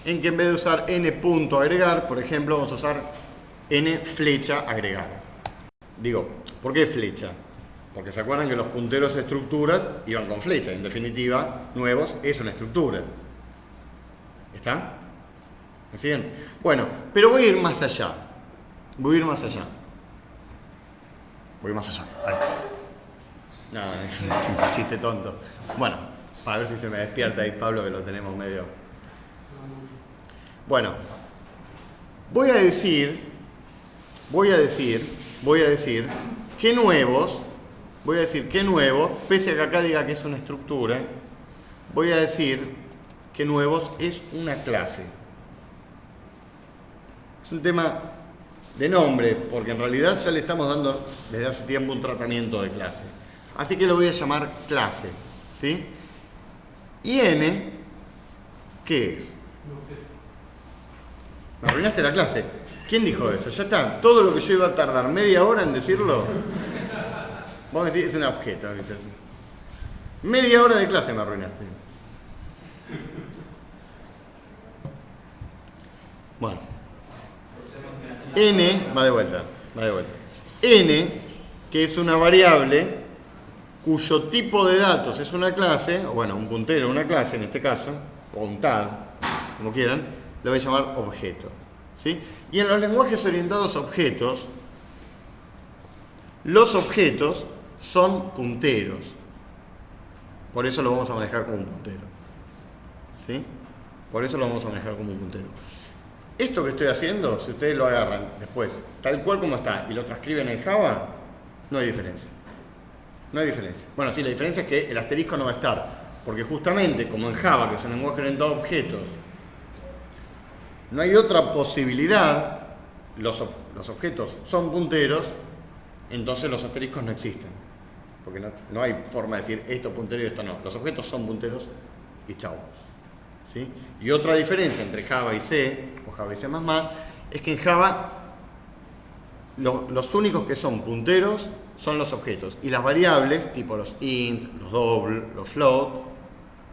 En que en vez de usar n punto agregar, por ejemplo, vamos a usar n flecha agregar. Digo, ¿por qué flecha? Porque se acuerdan que los punteros a estructuras iban con flecha. En definitiva, nuevos es una estructura. ¿Está? ¿Me siguen? Bueno, pero voy a ir más allá. Voy más allá. Ahí. No, es un chiste tonto. Bueno, para ver si se me despierta ahí Pablo, que lo tenemos medio. Bueno, voy a decir que nuevos, voy a decir que nuevos, pese a que acá diga que es una estructura, voy a decir que nuevos es una clase. Es un tema de nombre, porque en realidad ya le estamos dando desde hace tiempo un tratamiento de clase. Así que lo voy a llamar clase, ¿sí? ¿Y n qué es? Me arruinaste la clase. ¿Quién dijo eso? Ya está. Todo lo que yo iba a tardar media hora en decirlo, vamos a decir, es un objeto. Dice así. Media hora de clase me arruinaste. Bueno. N, va de vuelta. N, que es una variable cuyo tipo de datos es una clase, o bueno, un puntero, una clase en este caso, o un tag, como quieran, lo voy a llamar objeto. ¿Sí? Y en los lenguajes orientados a objetos, los objetos son punteros. Por eso lo vamos a manejar como un puntero. ¿Sí? Por eso lo vamos a manejar como un puntero. Esto que estoy haciendo, si ustedes lo agarran después, tal cual como está, y lo transcriben en Java, no hay diferencia. No hay diferencia. Bueno, sí, la diferencia es que el asterisco no va a estar, porque justamente como en Java, que es un lenguaje orientado a objetos, no hay otra posibilidad, los objetos son punteros, entonces los asteriscos no existen. Porque no hay forma de decir esto puntero y esto no. Los objetos son punteros y chao. ¿Sí? Y otra diferencia entre Java y C, o Java y C++, es que en Java los únicos que son punteros son los objetos. Y las variables, tipo los int, los double, los float,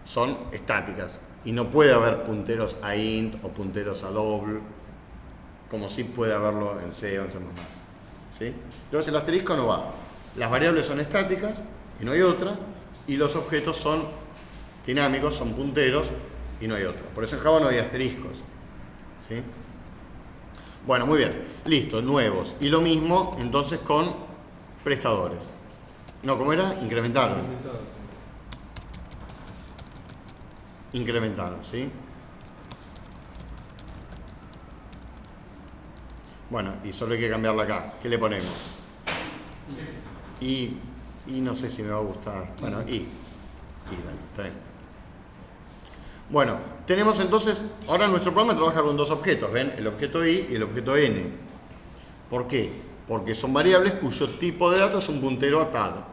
son estáticas. Y no puede haber punteros a int o punteros a double, como sí puede haberlo en C o en C++. ¿Sí? Entonces el asterisco no va. Las variables son estáticas y no hay otra, y los objetos son dinámicos, son punteros y no hay otra. Por eso en Java no hay asteriscos. ¿Sí? Bueno, muy bien. Listo, nuevos. Y lo mismo entonces con prestadores. No, ¿cómo era? Incrementaron. Incrementaron, ¿sí? Bueno, y solo hay que cambiarla acá. ¿Qué le ponemos? Y no sé si me va a gustar. Bueno, y dale, está bien. Bueno, tenemos entonces, ahora nuestro programa trabaja con dos objetos, ¿ven? El objeto i y el objeto n. ¿Por qué? Porque son variables cuyo tipo de datos es un puntero a tag,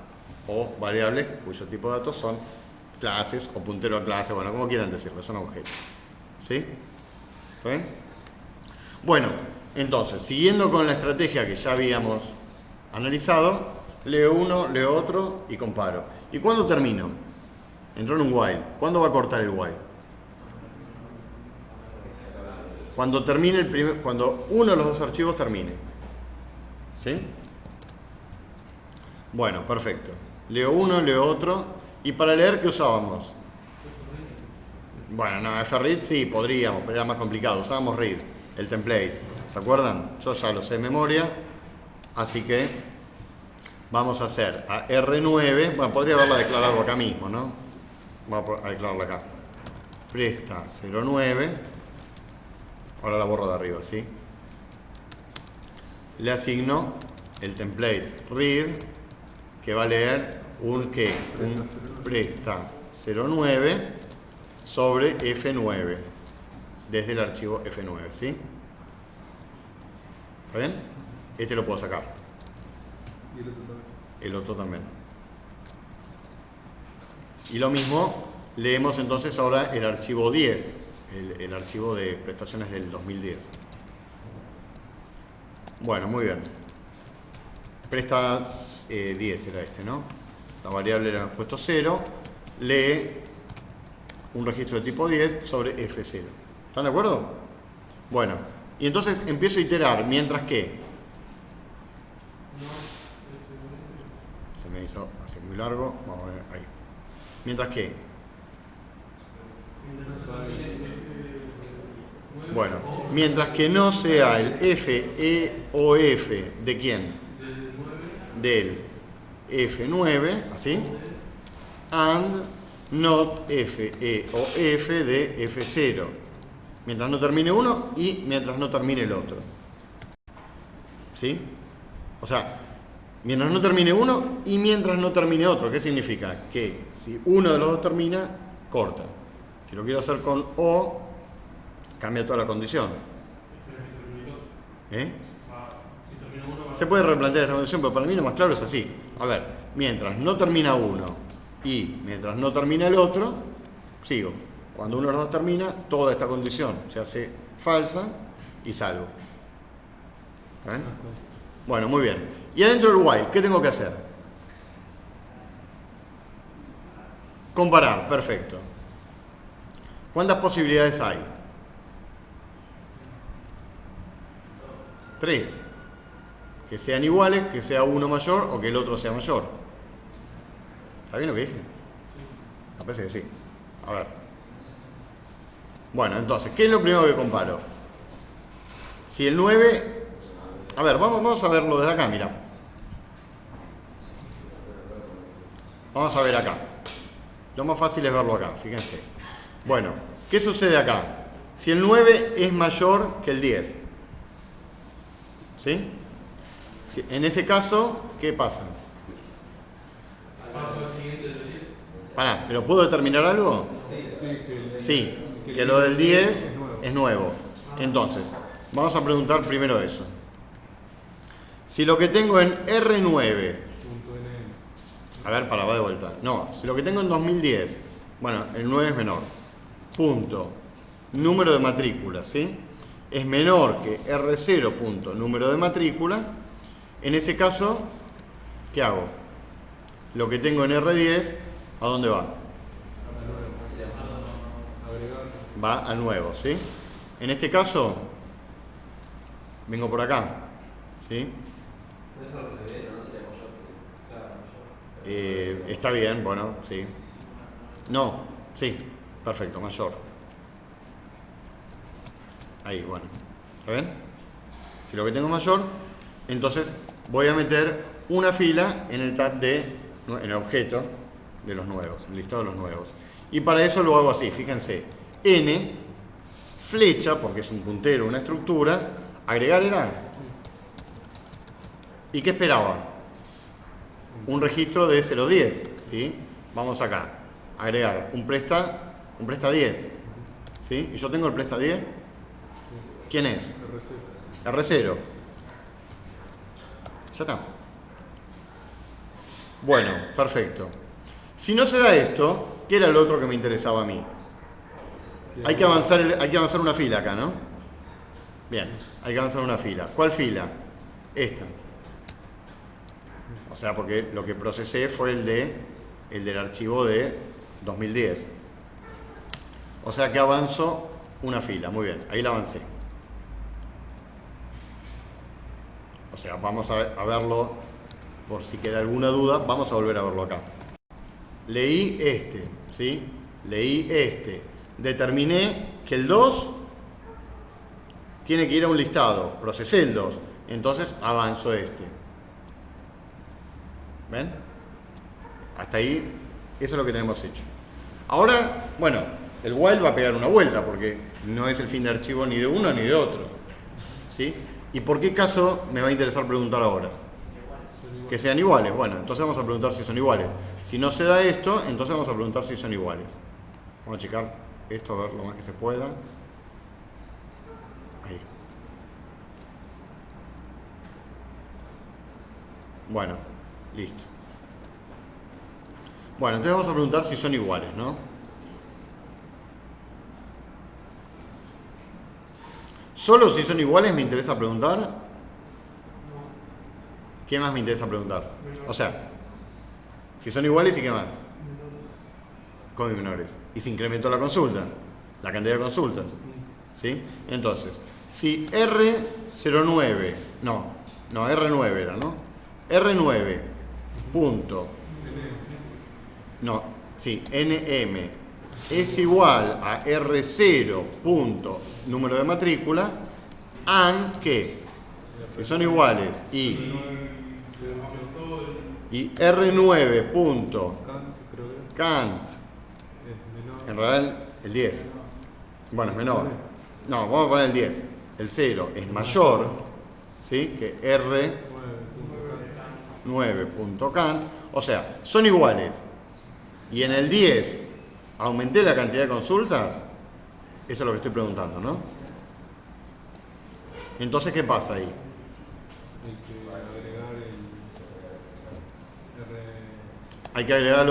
o variables cuyo tipo de datos son clases o puntero a clase, bueno, como quieran decirlo, son objetos. ¿Sí? ¿Está bien? Bueno, entonces, siguiendo con la estrategia que ya habíamos analizado, leo uno, leo otro y comparo. ¿Y cuándo termino? Entró en un while. ¿Cuándo va a cortar el while? Cuando termine cuando uno de los dos archivos termine. ¿Sí? Bueno, perfecto. Leo uno, leo otro. ¿Y para leer qué usábamos? Bueno, no, fread sí, podríamos, pero era más complicado. Usábamos read, el template. ¿Se acuerdan? Yo ya lo sé de memoria. Así que vamos a hacer a R9. Bueno, podría haberla declarado acá mismo, ¿no? Vamos a declararla acá. Presta 09. Ahora la borro de arriba, ¿sí? Le asigno el template read, que va a leer un presta 09 sobre F9, desde el archivo F9, ¿sí? ¿Está bien? Este lo puedo sacar. Y el otro también. El otro también. Y lo mismo, leemos entonces ahora el archivo 10, el archivo de prestaciones del 2010. Bueno, muy bien. Presta 10 era este, ¿no? La variable le hemos puesto 0. Lee un registro de tipo 10 sobre F0. ¿Están de acuerdo? Bueno, y entonces empiezo a iterar, mientras que... Se me hizo así muy largo. Vamos a ver ahí. Mientras que... Bueno, mientras que no sea el F, E o F, ¿de quién? Del F9, ¿así? And not F, E o F de F0. Mientras no termine uno y mientras no termine el otro. ¿Sí? O sea, Mientras no termine uno y mientras no termine otro. ¿Qué significa? Que si uno de los dos termina, corta. Si lo quiero hacer con O, cambia toda la condición. ¿Eh? Se puede replantear esta condición, pero para mí lo más claro es así. A ver, mientras no termina uno y mientras no termina el otro, sigo. Cuando uno de los dos termina, toda esta condición se hace falsa y salgo. ¿Ven? Bueno, muy bien. Y adentro del while, ¿qué tengo que hacer? Comparar, perfecto. ¿Cuántas posibilidades hay? 3. Que sean iguales, que sea uno mayor o que el otro sea mayor. ¿Está bien lo que dije? Me parece que sí. A ver. Bueno, entonces, ¿qué es lo primero que comparo? Si el 9... A ver, vamos a verlo desde acá, mira. Vamos a ver acá. Lo más fácil es verlo acá, fíjense. Bueno, ¿qué sucede acá? Si el 9 es mayor que el 10. ¿Sí? En ese caso, ¿qué pasa? Pará, ¿pero puedo determinar algo? Sí, que lo del 10 es nuevo. Entonces, vamos a preguntar primero eso. Si lo que tengo en R9, a ver, va de vuelta. No, si lo que tengo en 2010, bueno, el 9 es menor. Punto, número de matrícula, ¿sí? Es menor que R0 punto, número de matrícula. En ese caso, ¿qué hago? Lo que tengo en R10, ¿a dónde va? Va al nuevo, ¿sí? En este caso, vengo por acá, ¿sí? Está bien, bueno, sí. No, sí, perfecto, mayor. Ahí, bueno. ¿Está bien? Si lo que tengo es mayor, entonces voy a meter una fila en el tab en el objeto de los nuevos, el listado de los nuevos. Y para eso lo hago así, fíjense. N, flecha, porque es un puntero, una estructura, agregar era. ¿Y qué esperaba? Un registro de 010, ¿sí? Vamos acá, agregar un presta 10, ¿sí? Y yo tengo el presta 10. ¿Quién es? R0. Ya está. Bueno, perfecto. Si no se da esto, ¿qué era lo otro que me interesaba a mí? Hay que avanzar una fila acá, ¿no? Bien, hay que avanzar una fila. ¿Cuál fila? Esta. O sea, porque lo que procesé fue el del archivo de 2010. O sea que avanzo una fila. Muy bien, ahí la avancé. O sea, vamos a verlo, por si queda alguna duda, vamos a volver a verlo acá. Leí este, ¿sí? Leí este. Determiné que el 2 tiene que ir a un listado. Procesé el 2. Entonces avanzo este. ¿Ven? Hasta ahí, eso es lo que tenemos hecho. Ahora, bueno, el while va a pegar una vuelta porque no es el fin de archivo ni de uno ni de otro. ¿Sí? ¿Y por qué caso me va a interesar preguntar ahora? Que sean iguales. Bueno, entonces vamos a preguntar si son iguales. Si no se da esto, entonces vamos a preguntar si son iguales. Vamos a checar esto a ver lo más que se pueda. Ahí. Bueno, listo. Bueno, entonces vamos a preguntar si son iguales, ¿no? ¿Solo si son iguales me interesa preguntar? ¿Qué más me interesa preguntar? O sea, si son iguales y qué más. ¿Cómo y menores? Y se incrementó la consulta, la cantidad de consultas. ¿Sí? Entonces, si R09, no, R9 era, ¿no? R9 punto, no, sí, NM es igual a R0 punto número de matrícula, and que, si son iguales y R9 punto cant, en realidad el 10, bueno, es menor, no, vamos a poner el 10, el 0 es mayor, ¿sí? Que R, 9.cant, o sea, son iguales. Y en el 10 aumenté la cantidad de consultas, eso es lo que estoy preguntando, ¿no? Entonces, ¿qué pasa ahí? Hay que agregar el R. Hay que agregar al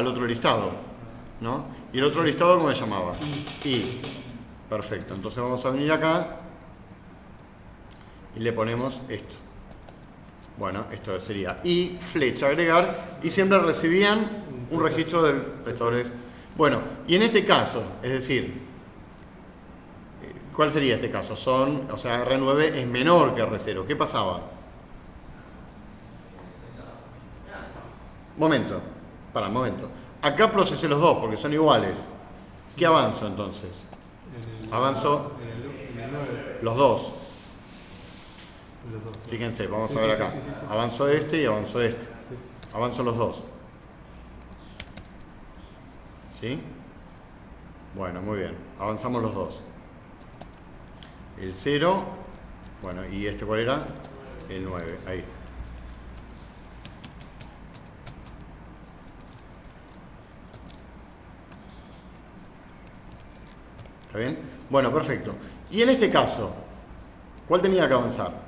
otro listado, ¿no? ¿Y el otro listado cómo se llamaba? I. Perfecto, entonces vamos a venir acá y le ponemos esto. Bueno, esto sería I, flecha, agregar, y siempre recibían un registro de prestadores. Bueno, y en este caso, es decir, ¿cuál sería este caso? O sea, R9 es menor que R0. ¿Qué pasaba? Momento. Acá procesé los dos porque son iguales. ¿Qué avanzo entonces? Avanzo los dos. Fíjense, vamos a ver acá. Avanzo este y avanzo este. Avanzo los dos. ¿Sí? Bueno, muy bien. Avanzamos los dos. El 0. Bueno, ¿y este cuál era? El 9. Ahí. ¿Está bien? Bueno, perfecto. Y en este caso, ¿cuál tenía que avanzar?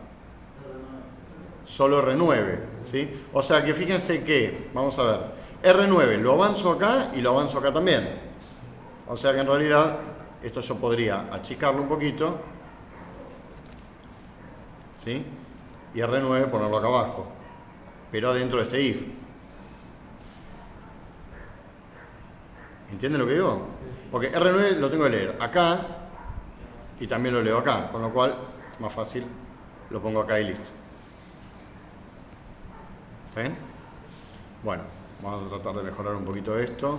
Solo R9, ¿sí? O sea que fíjense que, vamos a ver, R9 lo avanzo acá y lo avanzo acá también. O sea que en realidad, esto yo podría achicarlo un poquito, ¿sí? Y R9 ponerlo acá abajo, pero adentro de este if. ¿Entienden lo que digo? Porque R9 lo tengo que leer acá y también lo leo acá, con lo cual, más fácil, lo pongo acá y listo. ¿Está bien? Bueno, vamos a tratar de mejorar un poquito esto.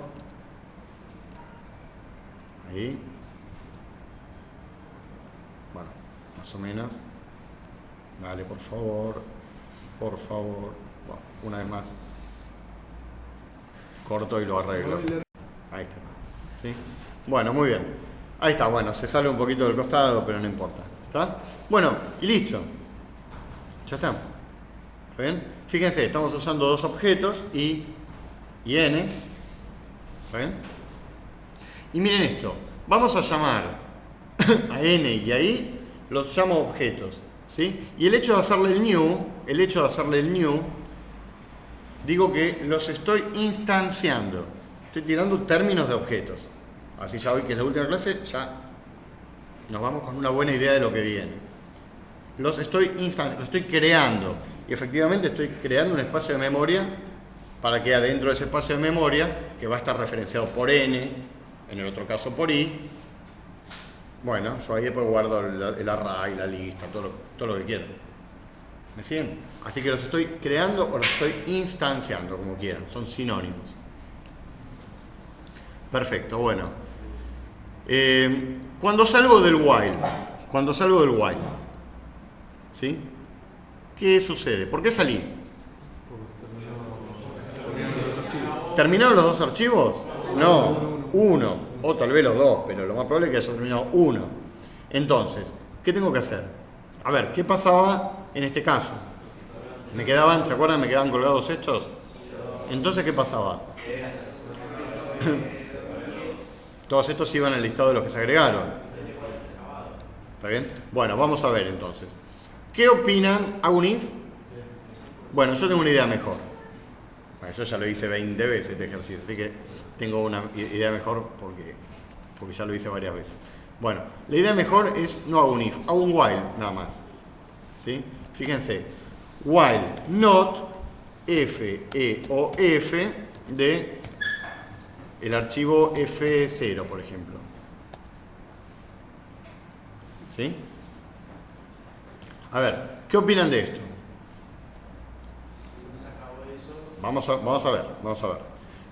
Ahí. Bueno, más o menos. Dale, por favor. Por favor. Bueno, una vez más. Corto y lo arreglo. Ahí está. ¿Sí? Bueno, muy bien. Ahí está, bueno, se sale un poquito del costado, pero no importa. ¿Está? Bueno, y listo. Ya está. ¿Está bien? Fíjense, estamos usando dos objetos, I y N. ¿Está bien? Y miren esto. Vamos a llamar a N y a I, los llamo objetos. ¿Sí? Y el hecho de hacerle el new, digo que los estoy instanciando. Estoy tirando términos de objetos. Así ya hoy, que es la última clase, ya nos vamos con una buena idea de lo que viene. Los estoy creando. Y efectivamente estoy creando un espacio de memoria para que adentro de ese espacio de memoria, que va a estar referenciado por N, en el otro caso por I, bueno, yo ahí después guardo el array, la lista, todo lo que quiero. ¿Me siguen? Así que los estoy creando o los estoy instanciando, como quieran. Son sinónimos. Perfecto, bueno. Cuando salgo del while, ¿sí? ¿Qué sucede? ¿Por qué salí? ¿Terminaron los dos archivos? No, uno, o tal vez los dos, pero lo más probable es que haya terminado uno. Entonces, ¿qué tengo que hacer? A ver, ¿qué pasaba en este caso? ¿se acuerdan? Me quedaban colgados estos. Entonces, ¿qué pasaba? Todos estos iban al listado de los que se agregaron. ¿Está bien? Bueno, vamos a ver entonces. ¿Qué opinan? ¿Hago un if? Bueno, yo tengo una idea mejor. Bueno, yo ya lo hice 20 veces este ejercicio, así que tengo una idea mejor porque ya lo hice varias veces. Bueno, la idea mejor es no hago un if, hago un while nada más. ¿Sí? Fíjense, while not f de el archivo f0, por ejemplo. ¿Sí? A ver, ¿qué opinan de esto? Vamos a ver.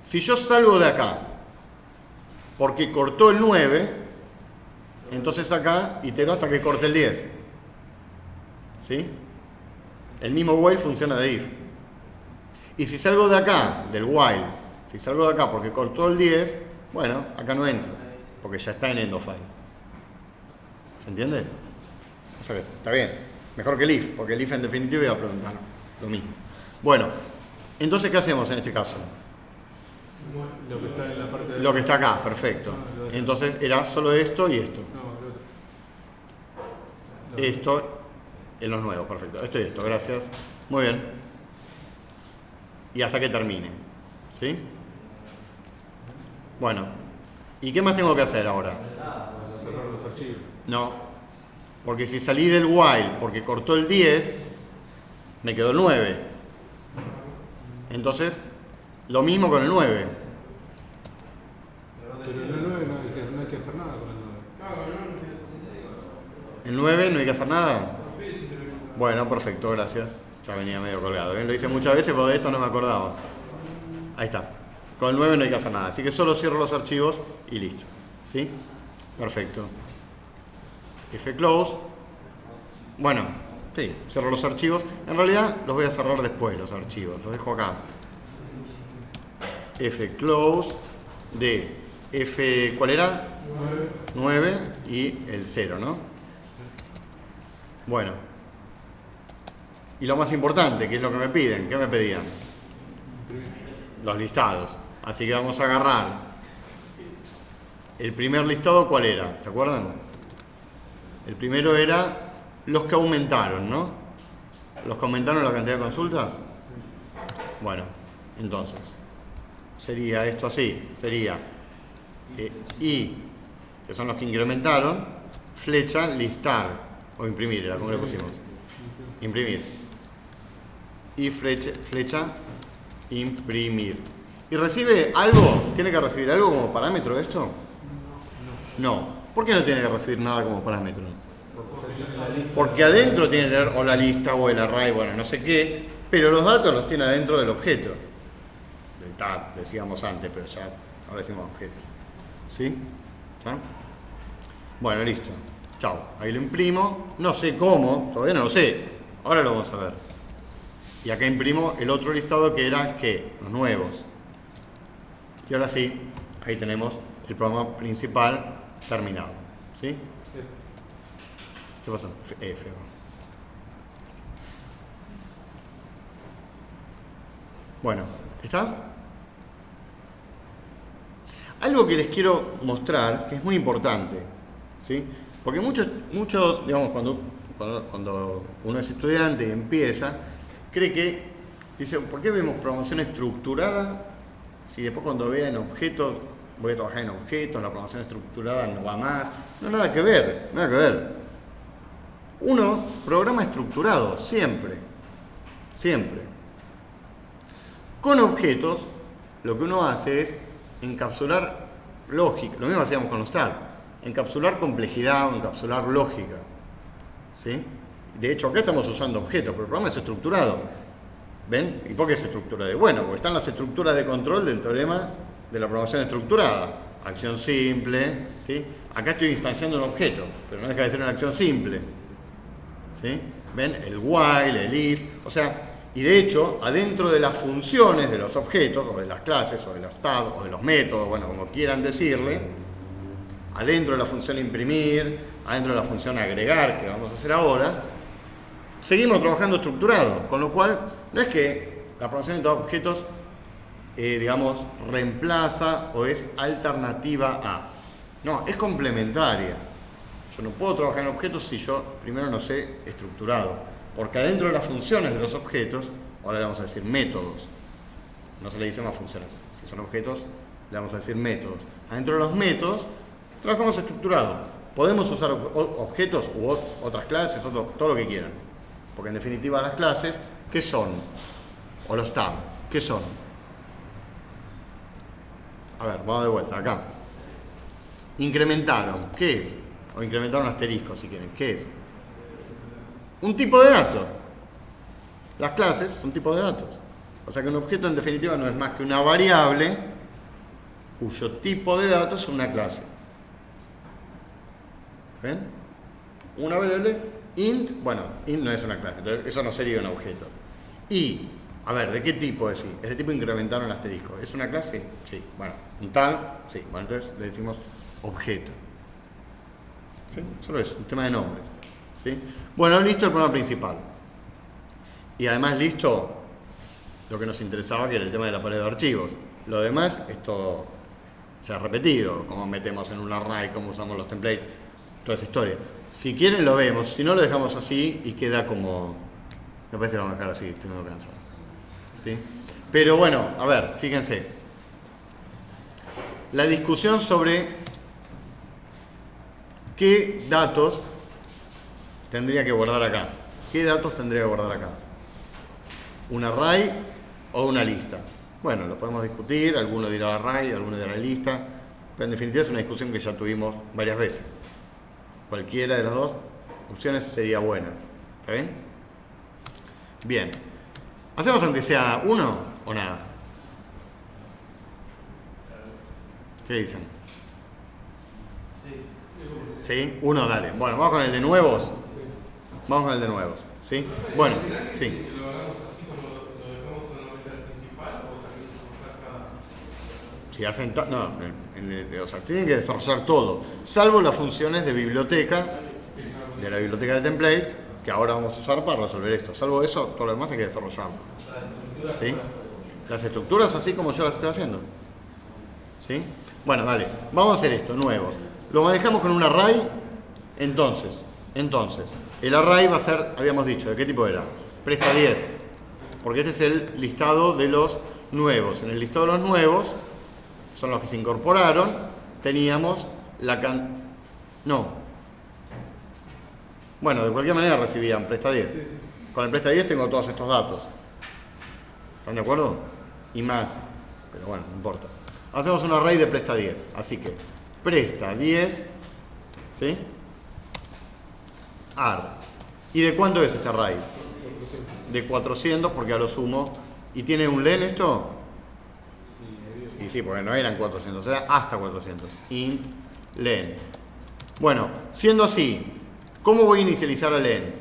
Si yo salgo de acá porque cortó el 9, entonces acá itero hasta que corte el 10. ¿Sí? El mismo while funciona de if. Y si salgo de acá, del while, si salgo de acá porque cortó el 10, bueno, acá no entro, porque ya está en end of file. ¿Se entiende? O sea, está bien. Mejor que el if, porque el if en definitiva iba a preguntar lo mismo. Bueno, entonces, ¿qué hacemos en este caso? Lo que está en la parte de... Lo que está acá, perfecto. Entonces era solo esto y esto. No, lo otro. Esto en los nuevos, perfecto. Esto y esto, gracias. Muy bien. Y hasta que termine. ¿Sí? Bueno. ¿Y qué más tengo que hacer ahora? Cerrar los archivos. No. Porque si salí del while porque cortó el 10, me quedó el 9. Entonces, lo mismo con el 9. Pero en el 9 no hay que hacer nada con el 9. ¿El 9 no hay que hacer nada? Bueno, perfecto, gracias. Ya venía medio colgado. Lo hice muchas veces, pero de esto no me acordaba. Ahí está. Con el 9 no hay que hacer nada. Así que solo cierro los archivos y listo. ¿Sí? Perfecto. Fclose. Bueno, sí, cierro los archivos. En realidad los voy a cerrar después, los archivos. Los dejo acá. Fclose de F, ¿cuál era? 9 y el 0, ¿no? Bueno. Y lo más importante, que es lo que me piden. ¿Qué me pedían? Los listados. Así que vamos a agarrar el primer listado. ¿Cuál era? ¿Se acuerdan? El primero era los que aumentaron, ¿no? ¿Los que aumentaron la cantidad de consultas? Bueno, entonces sería esto así. Sería I, que son los que incrementaron, flecha, listar o imprimir, era como le pusimos. Imprimir. Y flecha, imprimir. ¿Y recibe algo? ¿Tiene que recibir algo como parámetro esto? No. ¿Por qué no tiene que recibir nada como parámetro? Porque adentro tiene que tener o la lista o el array, bueno, no sé qué, pero los datos los tiene adentro del objeto. Del tab, decíamos antes, pero ya ahora decimos objeto. ¿Sí? ¿Está? Bueno, listo. Chao. Ahí lo imprimo. No sé cómo, todavía no lo sé. Ahora lo vamos a ver. Y acá imprimo el otro listado que era, ¿qué? Los nuevos. Y ahora sí, ahí tenemos el programa principal terminado. ¿Sí? ¿Qué pasó? F. Bueno, ¿está? Algo que les quiero mostrar, que es muy importante, ¿sí? Porque muchos, digamos, cuando uno es estudiante y empieza, cree que, dice, ¿por qué vemos programación estructurada? Si después cuando vea en objetos, voy a trabajar en objetos, la programación estructurada no va más. No, nada que ver, nada que ver. Uno programa estructurado, siempre. Siempre. Con objetos, lo que uno hace es encapsular lógica. Lo mismo hacíamos con los tags. Encapsular complejidad o encapsular lógica. ¿Sí? De hecho, acá estamos usando objetos, pero el programa es estructurado. ¿Ven? ¿Y por qué es estructurado? Bueno, porque están las estructuras de control del teorema de la programación estructurada. Acción simple, ¿sí? Acá estoy instanciando un objeto, pero no deja de ser una acción simple. ¿Sí? ¿Ven? El while, el if, o sea, y de hecho, adentro de las funciones de los objetos, o de las clases, o de los tags, o de los métodos, bueno, como quieran decirle, adentro de la función imprimir, adentro de la función agregar, que vamos a hacer ahora, seguimos trabajando estructurado, con lo cual no es que la programación de objetos, digamos, reemplaza o es alternativa a. No, es complementaria. Yo no puedo trabajar en objetos si yo primero no sé estructurado, porque adentro de las funciones de los objetos, ahora le vamos a decir métodos, no se le dice más funciones, si son objetos le vamos a decir métodos. Adentro de los métodos trabajamos estructurado. Podemos usar objetos u otras clases, todo lo que quieran. Porque en definitiva las clases, ¿qué son? O los tags, ¿qué son? A ver, vamos de vuelta, acá. Incrementaron, ¿qué es? O incrementaron asterisco, si quieren, ¿qué es? Un tipo de dato. Las clases son tipos de datos. O sea que un objeto en definitiva no es más que una variable cuyo tipo de datos es una clase. ¿Ven? Una variable int, bueno, int no es una clase, entonces eso no sería un objeto. Y, a ver, ¿de qué tipo es int? ¿Ese tipo incrementaron asterisco? ¿Es una clase? Sí. Bueno, un tag, sí. Bueno, entonces le decimos objeto. ¿Sí? Solo es un tema de nombres. ¿Sí? Bueno, listo el programa principal. Y además listo lo que nos interesaba, que era el tema de la pared de archivos. Lo demás es todo ya repetido, cómo metemos en un array, cómo usamos los templates, toda esa historia. Si quieren lo vemos, si no lo dejamos así y queda como... Me parece que lo vamos a dejar así, estoy muy cansado. ¿Sí? Pero bueno, a ver, fíjense. La discusión sobre qué datos tendría que guardar acá. ¿Qué datos tendría que guardar acá? ¿Un array o una lista? Bueno, lo podemos discutir, alguno dirá array, alguno dirá lista, pero en definitiva es una discusión que ya tuvimos varias veces. Cualquiera de las dos opciones sería buena. ¿Está bien? Bien. ¿Hacemos aunque sea uno o nada? ¿Qué dicen? ¿Sí? Uno, dale. Bueno, vamos con el de nuevos. Vamos con el de nuevos. ¿Sí? Bueno, sí. Si hacen no, o sea, tienen que desarrollar todo, salvo las funciones de biblioteca, de la biblioteca de templates, que ahora vamos a usar para resolver esto. Salvo eso, todo lo demás hay que desarrollarlo. ¿Sí? Las estructuras así como yo las estoy haciendo. ¿Sí? Bueno, dale. Vamos a hacer esto, nuevos. Lo manejamos con un array. Entonces, el array va a ser, habíamos dicho, ¿de qué tipo era? Presta 10. Porque este es el listado de los nuevos. En el listado de los nuevos, son los que se incorporaron, teníamos no. Bueno, de cualquier manera recibían presta 10. Sí. Con el presta 10 tengo todos estos datos. ¿Están de acuerdo? Y más. Pero bueno, no importa. Hacemos un array de presta 10. Así que presta 10, ¿sí? AR. ¿Y de cuánto es este array? De 400, porque a lo sumo. ¿Y tiene un len esto? Y sí, porque no eran 400, era hasta 400. Int len. Bueno, siendo así, ¿cómo voy a inicializar a len?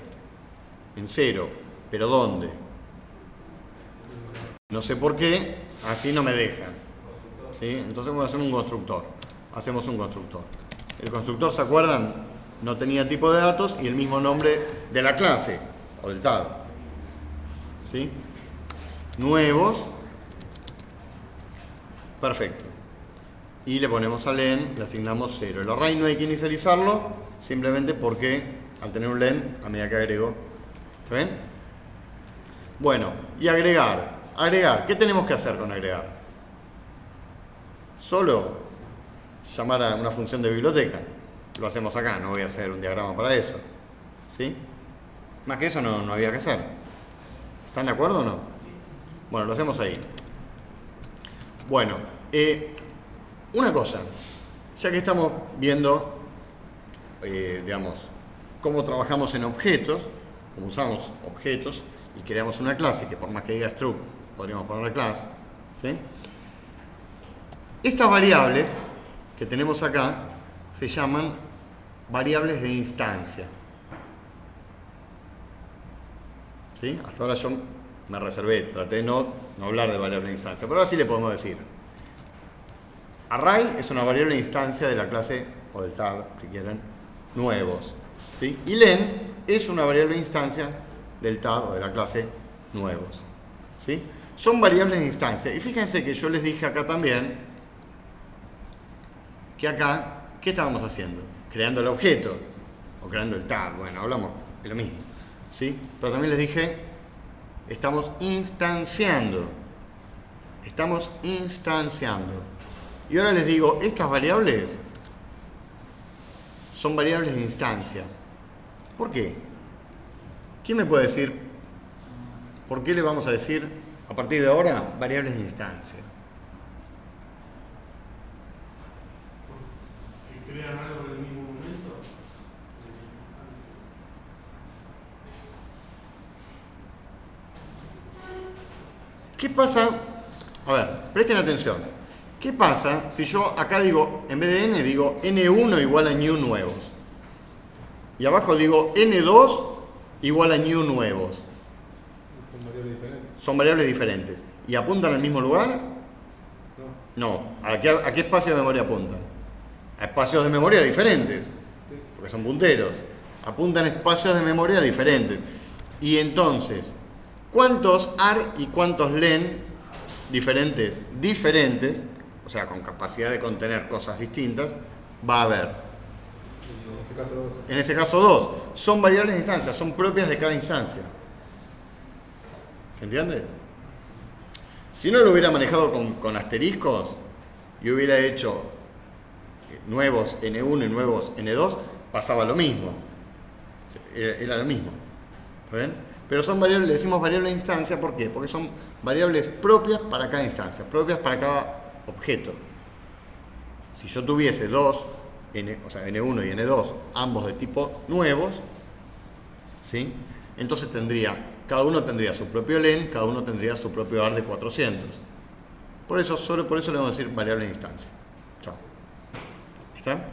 En 0. ¿Pero dónde? No sé por qué, así no me deja. ¿Sí? Entonces voy a hacer un constructor. Hacemos un constructor. El constructor, ¿se acuerdan? No tenía tipo de datos y el mismo nombre de la clase, o del tag. ¿Sí? Nuevos. Perfecto. Y le ponemos a len, le asignamos 0. El array no hay que inicializarlo, simplemente porque al tener un len, a medida que agrego. ¿Está bien? Bueno, y agregar. Agregar, ¿qué tenemos que hacer con agregar? Solo llamar a una función de biblioteca. Lo hacemos acá, no voy a hacer un diagrama para eso. ¿Sí? Más que eso no había que hacer. ¿Están de acuerdo o no? Bueno, lo hacemos ahí. Bueno, una cosa, ya que estamos viendo, digamos, cómo trabajamos en objetos, cómo usamos objetos y creamos una clase, que por más que diga struct, podríamos ponerle clase, ¿sí? Estas variables que tenemos acá se llaman variables de instancia. ¿Sí? Hasta ahora yo me reservé, traté de no hablar de variable de instancia, pero ahora sí le podemos decir. Array es una variable de instancia de la clase, o del tag, si quieren, nuevos. ¿Sí? Y len es una variable de instancia del tag o de la clase nuevos. ¿Sí? Son variables de instancia. Y fíjense que yo les dije acá también que acá, ¿qué estábamos haciendo? Creando el objeto o creando el tag. Bueno, hablamos de lo mismo. ¿Sí? Pero también les dije, estamos instanciando. Estamos instanciando. Y ahora les digo, estas variables son variables de instancia. ¿Por qué? ¿Quién me puede decir por qué le vamos a decir a partir de ahora variables de instancia? ¿Que crean algo en el mismo momento? ¿Qué pasa? A ver, presten atención. ¿Qué pasa si yo acá digo, en vez de n, digo n1 igual a new nuevos? Y abajo digo n2 igual a new nuevos. Son variables diferentes. Son variables diferentes. ¿Y apuntan al mismo lugar? No. ¿A qué espacio de memoria apuntan? A espacios de memoria diferentes. Porque son punteros. Apuntan a espacios de memoria diferentes. Y entonces, ¿Cuántos AR y cuántos LEN diferentes, o sea, con capacidad de contener cosas distintas, va a haber? En ese caso 2. Son variables de instancia, son propias de cada instancia. ¿Se entiende? Si uno lo hubiera manejado con asteriscos y hubiera hecho nuevos N1 y nuevos N2, pasaba lo mismo. Era lo mismo. ¿Está bien? Pero son variables, le decimos variables de instancia, ¿por qué? Porque son variables propias para cada instancia, propias para cada objeto. Si yo tuviese dos, o sea, N1 y N2, ambos de tipo nuevos, ¿sí? Entonces cada uno tendría su propio len, cada uno tendría su propio AR de 400. Por eso, solo por eso le vamos a decir variable de instancia. Chao. ¿Está?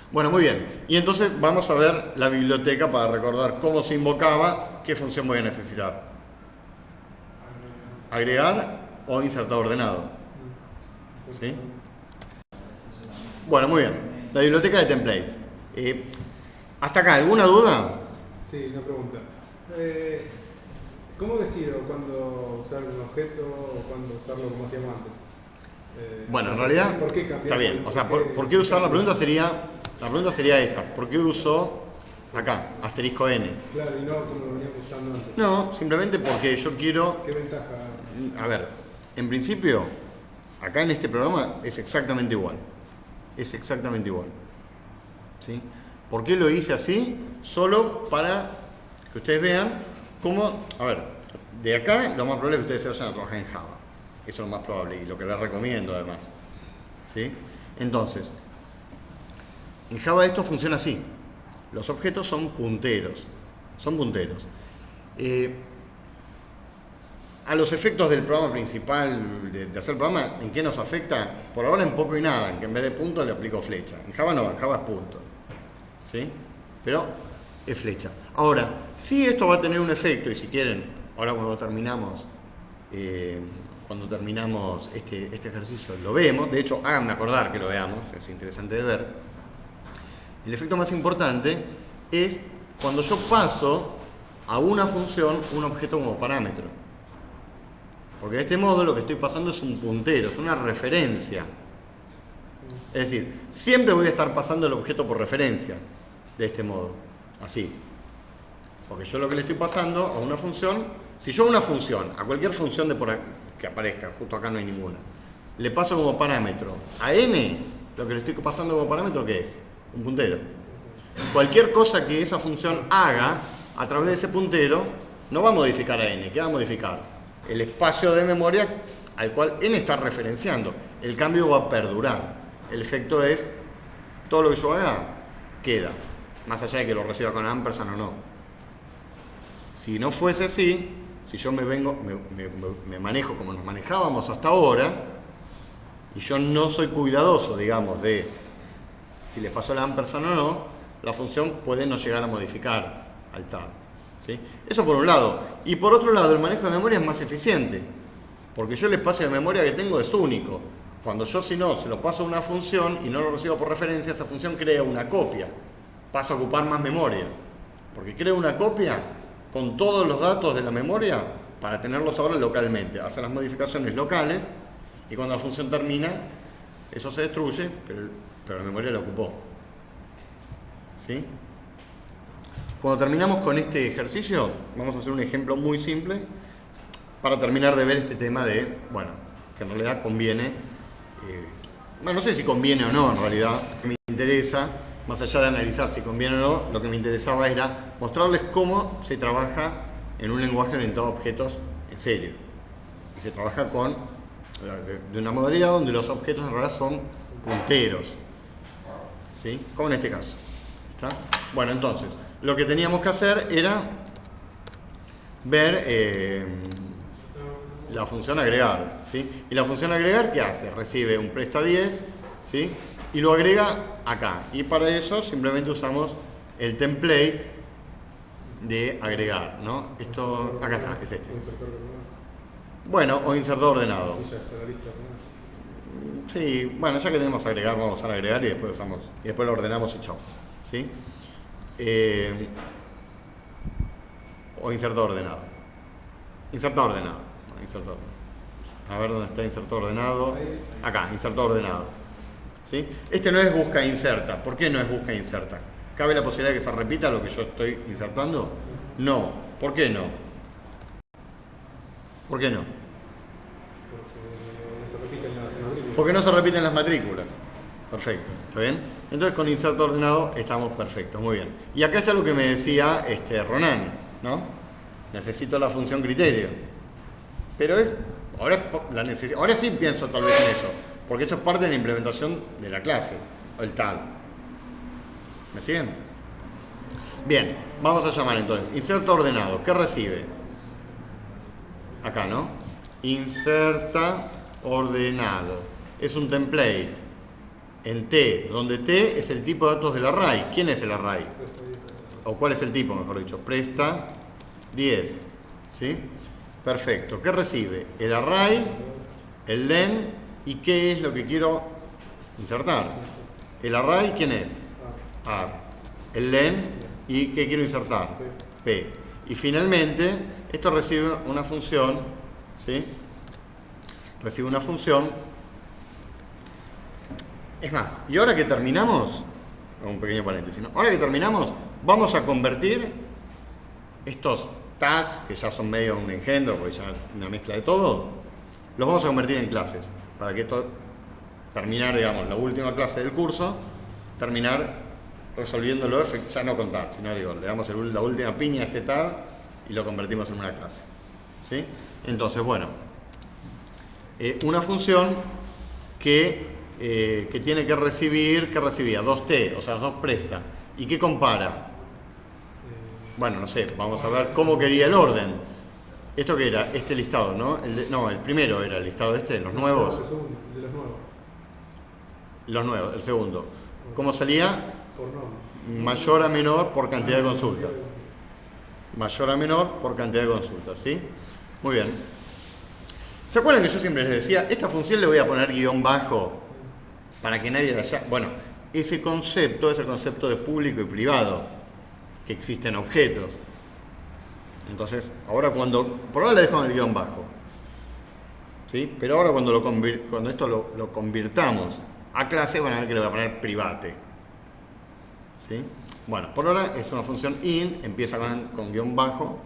Bueno, muy bien. Y entonces vamos a ver la biblioteca para recordar cómo se invocaba, qué función voy a necesitar. Agregar o insertar ordenado. ¿Sí? Bueno, muy bien. La biblioteca de templates. ¿Hasta acá alguna duda? Sí, una pregunta. ¿Cómo decido cuándo usar un objeto o cuándo usarlo como hacíamos antes? Bueno, en realidad ¿por qué cambiar? está bien. O sea, ¿por qué usar? La pregunta sería esta. ¿Por qué uso acá, asterisco N? Claro, y no como lo veníamos usando antes. No, simplemente porque yo quiero... ¿Qué ventaja? A ver, en principio, acá en este programa es exactamente igual. Es exactamente igual. ¿Sí? ¿Por qué lo hice así? Solo para que ustedes vean cómo... A ver, de acá lo más probable es que ustedes se vayan a trabajar en Java. Eso es lo más probable y lo que les recomiendo además. ¿Sí? Entonces, en Java esto funciona así. Los objetos son punteros. Son punteros. A los efectos del programa principal, de hacer el programa, ¿en qué nos afecta? Por ahora en poco y nada, en que en vez de punto le aplico flecha. En Java no, en Java es punto. ¿Sí? Pero es flecha. Ahora, sí esto va a tener un efecto, y si quieren, ahora cuando terminamos este ejercicio lo vemos. De hecho, háganme acordar que lo veamos, que es interesante de ver. El efecto más importante es cuando yo paso a una función un objeto como parámetro. Porque de este modo lo que estoy pasando es un puntero, es una referencia. Es decir, siempre voy a estar pasando el objeto por referencia, de este modo, así. Porque yo lo que le estoy pasando a una función, si yo a una función, a cualquier función de por aquí, que aparezca, justo acá no hay ninguna, le paso como parámetro a n, lo que le estoy pasando como parámetro, ¿qué es? Un puntero. Cualquier cosa que esa función haga a través de ese puntero no va a modificar a n. ¿Qué va a modificar? El espacio de memoria al cual n está referenciando. El cambio va a perdurar. El efecto es, todo lo que yo haga queda, más allá de que lo reciba con ampersand o no. Si no fuese así, si yo me manejo como nos manejábamos hasta ahora, y yo no soy cuidadoso, digamos, de si le paso el ampersand o no, la función puede no llegar a modificar al tab. ¿Sí? Eso por un lado. Y por otro lado, el manejo de memoria es más eficiente, porque yo el espacio de memoria que tengo es único. Cuando yo, si no, se lo paso a una función y no lo recibo por referencia, esa función crea una copia. Paso a ocupar más memoria, porque crea una copia con todos los datos de la memoria para tenerlos ahora localmente. Hace las modificaciones locales y cuando la función termina, eso se destruye, pero la memoria la ocupó. ¿Sí? Cuando terminamos con este ejercicio, vamos a hacer un ejemplo muy simple para terminar de ver este tema de, bueno, que en realidad conviene, no sé si conviene o no en realidad, me interesa, más allá de analizar si conviene o no, lo que me interesaba era mostrarles cómo se trabaja en un lenguaje orientado a objetos en serio. Y se trabaja de una modalidad donde los objetos en realidad son punteros, ¿sí? Como en este caso. ¿Está? Bueno, entonces, lo que teníamos que hacer era ver la función agregar, ¿sí? Y la función agregar, ¿qué hace? Recibe un presta 10, ¿sí? Y lo agrega acá. Y para eso simplemente usamos el template de agregar, ¿no? Esto, acá está, es este. Bueno, o insertor ordenado. Sí, bueno, ya que tenemos agregar, vamos a usar agregar y después lo ordenamos y chao, ¿sí? O insertor ordenado. Insertar ordenado. Insertar ordenado. A ver dónde está insertar ordenado. Acá, insertar ordenado. ¿Sí? Este no es busca e inserta. ¿Por qué no es busca e inserta? ¿Cabe la posibilidad de que se repita lo que yo estoy insertando? No. ¿Por qué no? ¿Por qué no? Porque no se repiten las matrículas. Perfecto, ¿está bien? Entonces con inserto ordenado estamos perfectos, muy bien. Y acá está lo que me decía Ronan, ¿no? Necesito la función criterio. Pero ahora sí pienso tal vez en eso, porque esto es parte de la implementación de la clase, o el tag. ¿Me siguen? Bien, vamos a llamar entonces, inserto ordenado, ¿qué recibe? Acá, ¿no? Inserta ordenado. Es un template en T, donde T es el tipo de datos del array. ¿Quién es el array? O cuál es el tipo, mejor dicho. Presta 10. ¿Sí? Perfecto. ¿Qué recibe? El array, el len y qué es lo que quiero insertar. El array, ¿quién es? A. El len y qué quiero insertar. P. Y finalmente, esto recibe una función, ¿sí? Recibe una función. Es más, y ahora que terminamos, un pequeño paréntesis, ¿no? Ahora que terminamos, vamos a convertir estos tags, que ya son medio un engendro, porque ya una mezcla de todo, los vamos a convertir en clases, para que esto, terminar, digamos, la última clase del curso, terminar resolviéndolo, ya no contar, sino digo, le damos la última piña a este tag y lo convertimos en una clase. ¿Sí? Entonces, bueno, una función que tiene que recibir, ¿qué recibía? 2T, o sea, 2 presta. ¿Y qué compara? Bueno, no sé, vamos a ver cómo quería el orden. ¿Esto qué era? Este listado, ¿no? El primero era el listado de los nuevos. El segundo, de los nuevos. Los nuevos, el segundo. ¿Cómo salía? Por nombre. Mayor a menor por cantidad de consultas. Mayor a menor por cantidad de consultas, ¿sí? Muy bien. ¿Se acuerdan que yo siempre les decía, esta función le voy a poner guión bajo para que nadie la haya? Bueno, ese concepto es el concepto de público y privado, que existen objetos. Entonces, ahora por ahora le dejo en el guión bajo, ¿sí? Pero ahora cuando esto lo convirtamos a clase, van a ver que le voy a poner private, ¿sí? Bueno, por ahora es una función int, empieza con guión bajo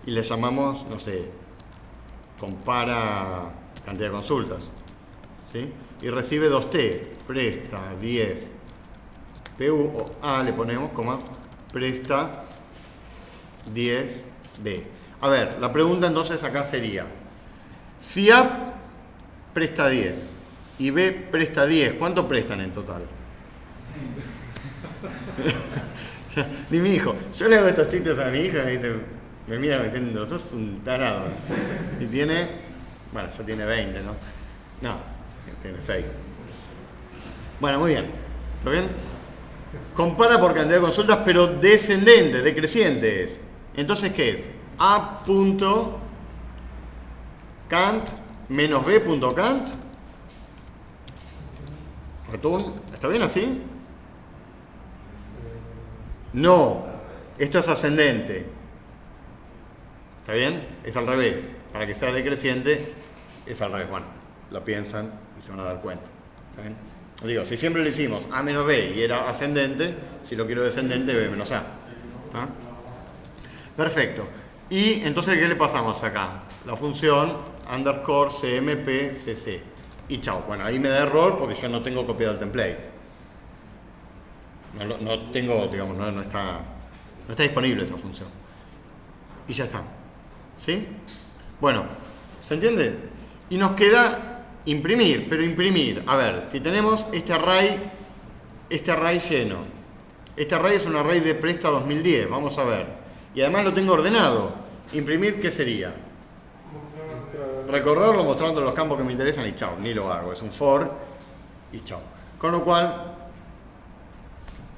y le llamamos, no sé, compara cantidad de consultas, ¿sí? Y recibe 2T, presta 10 PU o A le ponemos, coma, presta 10 B. A ver, la pregunta entonces acá sería, si A presta 10 y B presta 10, ¿cuánto prestan en total? Ni mi hijo, yo le hago estos chistes a mi hija y me mira diciendo, sos un tarado. Y tiene, bueno, ya tiene 20, ¿no? No, tiene 6. Bueno, muy bien. ¿Está bien? Compara por cantidad de consultas, pero descendente, decreciente es. Entonces, ¿qué es? A.cant menos B.cant. Return. ¿Está bien así? No. Esto es ascendente. ¿Está bien? Es al revés. Para que sea decreciente, es al revés. Bueno, lo piensan y se van a dar cuenta. ¿Está bien? Digo, si siempre lo hicimos A menos B y era ascendente, si lo quiero descendente, B menos A. ¿Está? Perfecto. Y entonces, ¿qué le pasamos acá? La función underscore cmpcc. Y chao. Bueno, ahí me da error porque yo no tengo copiado el template. No tengo, digamos, no está disponible esa función. Y ya está. ¿Sí? Bueno, ¿se entiende? Y nos queda imprimir, pero imprimir. A ver, si tenemos este array lleno. Este array es un array de Presta 2010, vamos a ver. Y además lo tengo ordenado. Imprimir, ¿qué sería? Recorrerlo mostrando los campos que me interesan y chao, ni lo hago. Es un for y chao. Con lo cual,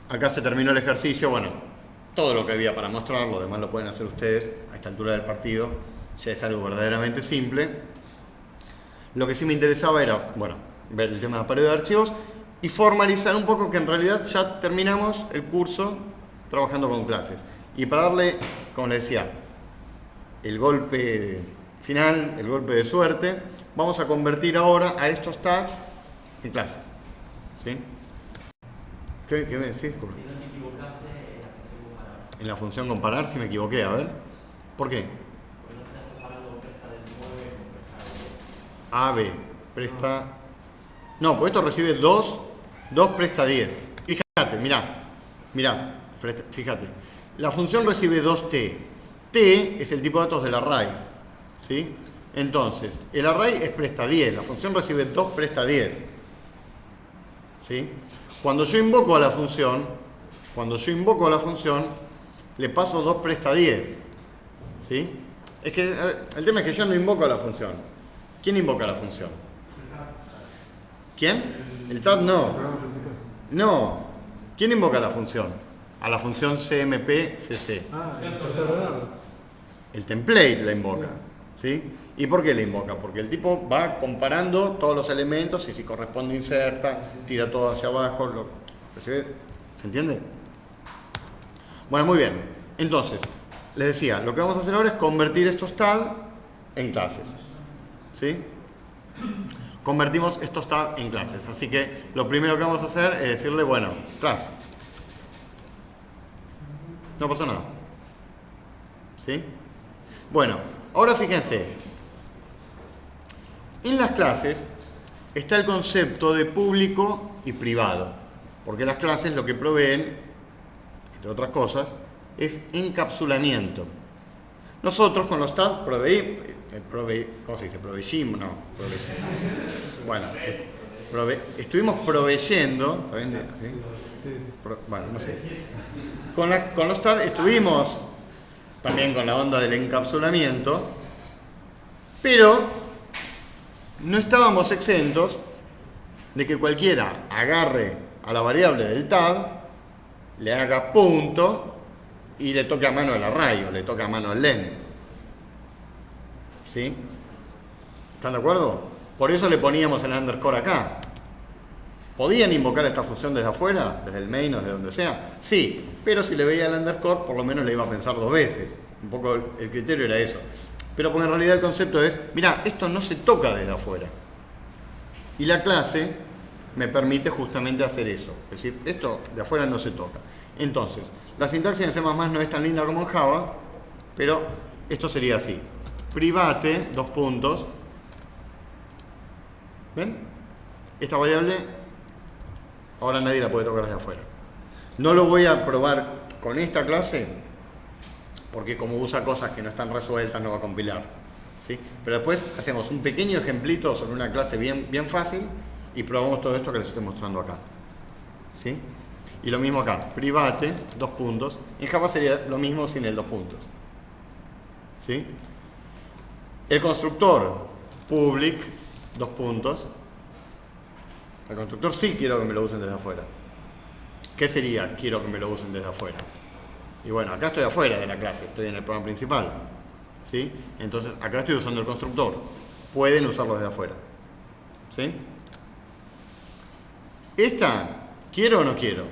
acá se terminó el ejercicio. Bueno, todo lo que había para mostrar, lo demás lo pueden hacer ustedes a esta altura del partido. Ya es algo verdaderamente simple. Lo que sí me interesaba era, bueno, ver el tema de apareo de archivos y formalizar un poco que en realidad ya terminamos el curso trabajando con clases. Y para darle, como les decía, el golpe final, el golpe de suerte. Vamos a convertir ahora a estos tags en clases. ¿Sí? ¿Qué me decís? Si no te equivocaste en la función comparar. En la función comparar, si me equivoqué, a ver. ¿Por qué? Porque no estás comparando presta del 9 con presta del 10. A, B, presta... No, pues esto recibe 2 presta 10. Fíjate, mirá, fíjate. La función recibe 2t. T es el tipo de datos del array. ¿Sí? Entonces, el array es presta 10. La función recibe 2 presta 10. ¿Sí? Cuando yo invoco a la función, le paso 2 presta 10. ¿Sí? Es que el tema es que yo no invoco a la función. ¿Quién invoca a la función? ¿Quién? El TAD no. No. ¿Quién invoca a la función? A la función CMP-CC. El template la invoca. ¿Sí? ¿Y por qué la invoca? Porque el tipo va comparando todos los elementos y si corresponde inserta, tira todo hacia abajo. ¿Se entiende? Bueno, muy bien. Entonces, les decía, lo que vamos a hacer ahora es convertir estos TAD en clases. ¿Sí? Convertimos estos TAD en clases. Así que lo primero que vamos a hacer es decirle, bueno, clase. No pasó nada. ¿Sí? Bueno, ahora fíjense. En las clases está el concepto de público y privado. Porque las clases lo que proveen, entre otras cosas, es encapsulamiento. Nosotros con los TAD ¿cómo se dice? Proveímos, no, bueno, estuvimos proveyendo, ¿sí? Bueno, no sé. Con los TAD estuvimos también con la onda del encapsulamiento, pero no estábamos exentos de que cualquiera agarre a la variable del TAD, le haga punto y le toque a mano el array o le toque a mano el len. ¿Sí? ¿Están de acuerdo? Por eso le poníamos el underscore acá. ¿Podían invocar esta función desde afuera? ¿Desde el main o desde donde sea? Sí, pero si le veía el underscore, por lo menos le iba a pensar 2 veces. Un poco el criterio era eso. Pero porque en realidad el concepto es, mirá, esto no se toca desde afuera. Y la clase me permite justamente hacer eso. Es decir, esto de afuera no se toca. Entonces, la sintaxis en C++ no es tan linda como en Java, pero esto sería así. Private, 2 puntos. ¿Ven? Esta variable ahora nadie la puede tocar desde afuera. No lo voy a probar con esta clase, porque como usa cosas que no están resueltas, no va a compilar. ¿Sí? Pero después hacemos un pequeño ejemplito sobre una clase bien fácil y probamos todo esto que les estoy mostrando acá. ¿Sí? Y lo mismo acá. Private, 2 puntos. En Java sería lo mismo sin el 2 puntos. ¿Sí? El constructor public, 2 puntos. El constructor sí quiero que me lo usen desde afuera. ¿Qué sería quiero que me lo usen desde afuera? Y bueno, acá estoy afuera de la clase, estoy en el programa principal. ¿Sí? Entonces, acá estoy usando el constructor. Pueden usarlo desde afuera. ¿Sí? ¿Esta quiero o no quiero?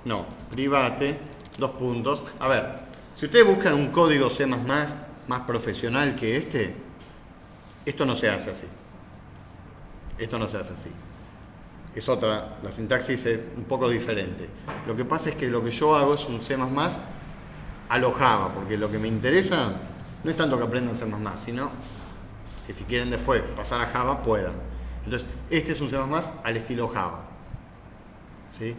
No. Private, 2 puntos. A ver, si ustedes buscan un código C++ más profesional que este, esto no se hace así. Esto no se hace así. Es otra, la sintaxis es un poco diferente. Lo que pasa es que lo que yo hago es un C++ a lo Java, porque lo que me interesa no es tanto que aprendan C++, sino que si quieren después pasar a Java puedan. Entonces, este es un C++ al estilo Java. ¿Sí?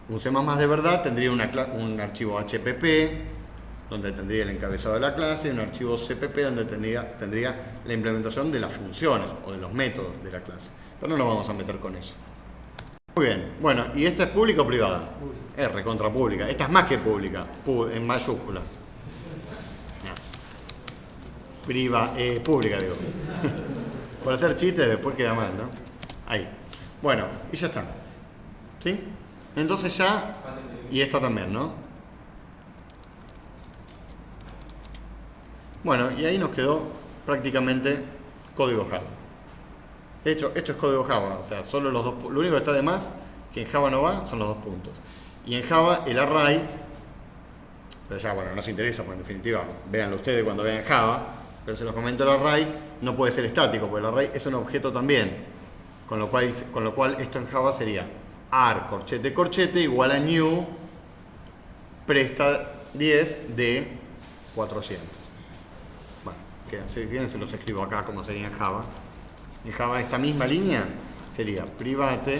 Un C++ de verdad tendría un archivo HPP, donde tendría el encabezado de la clase, y un archivo CPP donde tendría la implementación de las funciones o de los métodos de la clase. Pero no lo vamos a meter con eso. Muy bien. Bueno, ¿y esta es pública o privada? Es recontra pública. Esta es más que pública, en mayúscula. Pública, digo. Por hacer chistes después queda mal, ¿no? Ahí. Bueno, y ya está. ¿Sí? Entonces ya... Y esta también, ¿no? Bueno, y ahí nos quedó prácticamente código Java. De hecho, esto es código Java, o sea, solo los 2 puntos. Lo único que está de más, que en Java no va, son los 2 puntos. Y en Java, el array, pero ya, bueno, nos interesa, porque en definitiva, véanlo ustedes cuando vean Java, Pero se los comento, el array no puede ser estático, porque el array es un objeto también. Con lo cual esto en Java sería ar, corchete, corchete, igual a new, presta 10 de 400. Bueno, si quieren se los escribo acá como sería en Java. En Java esta misma línea sería private,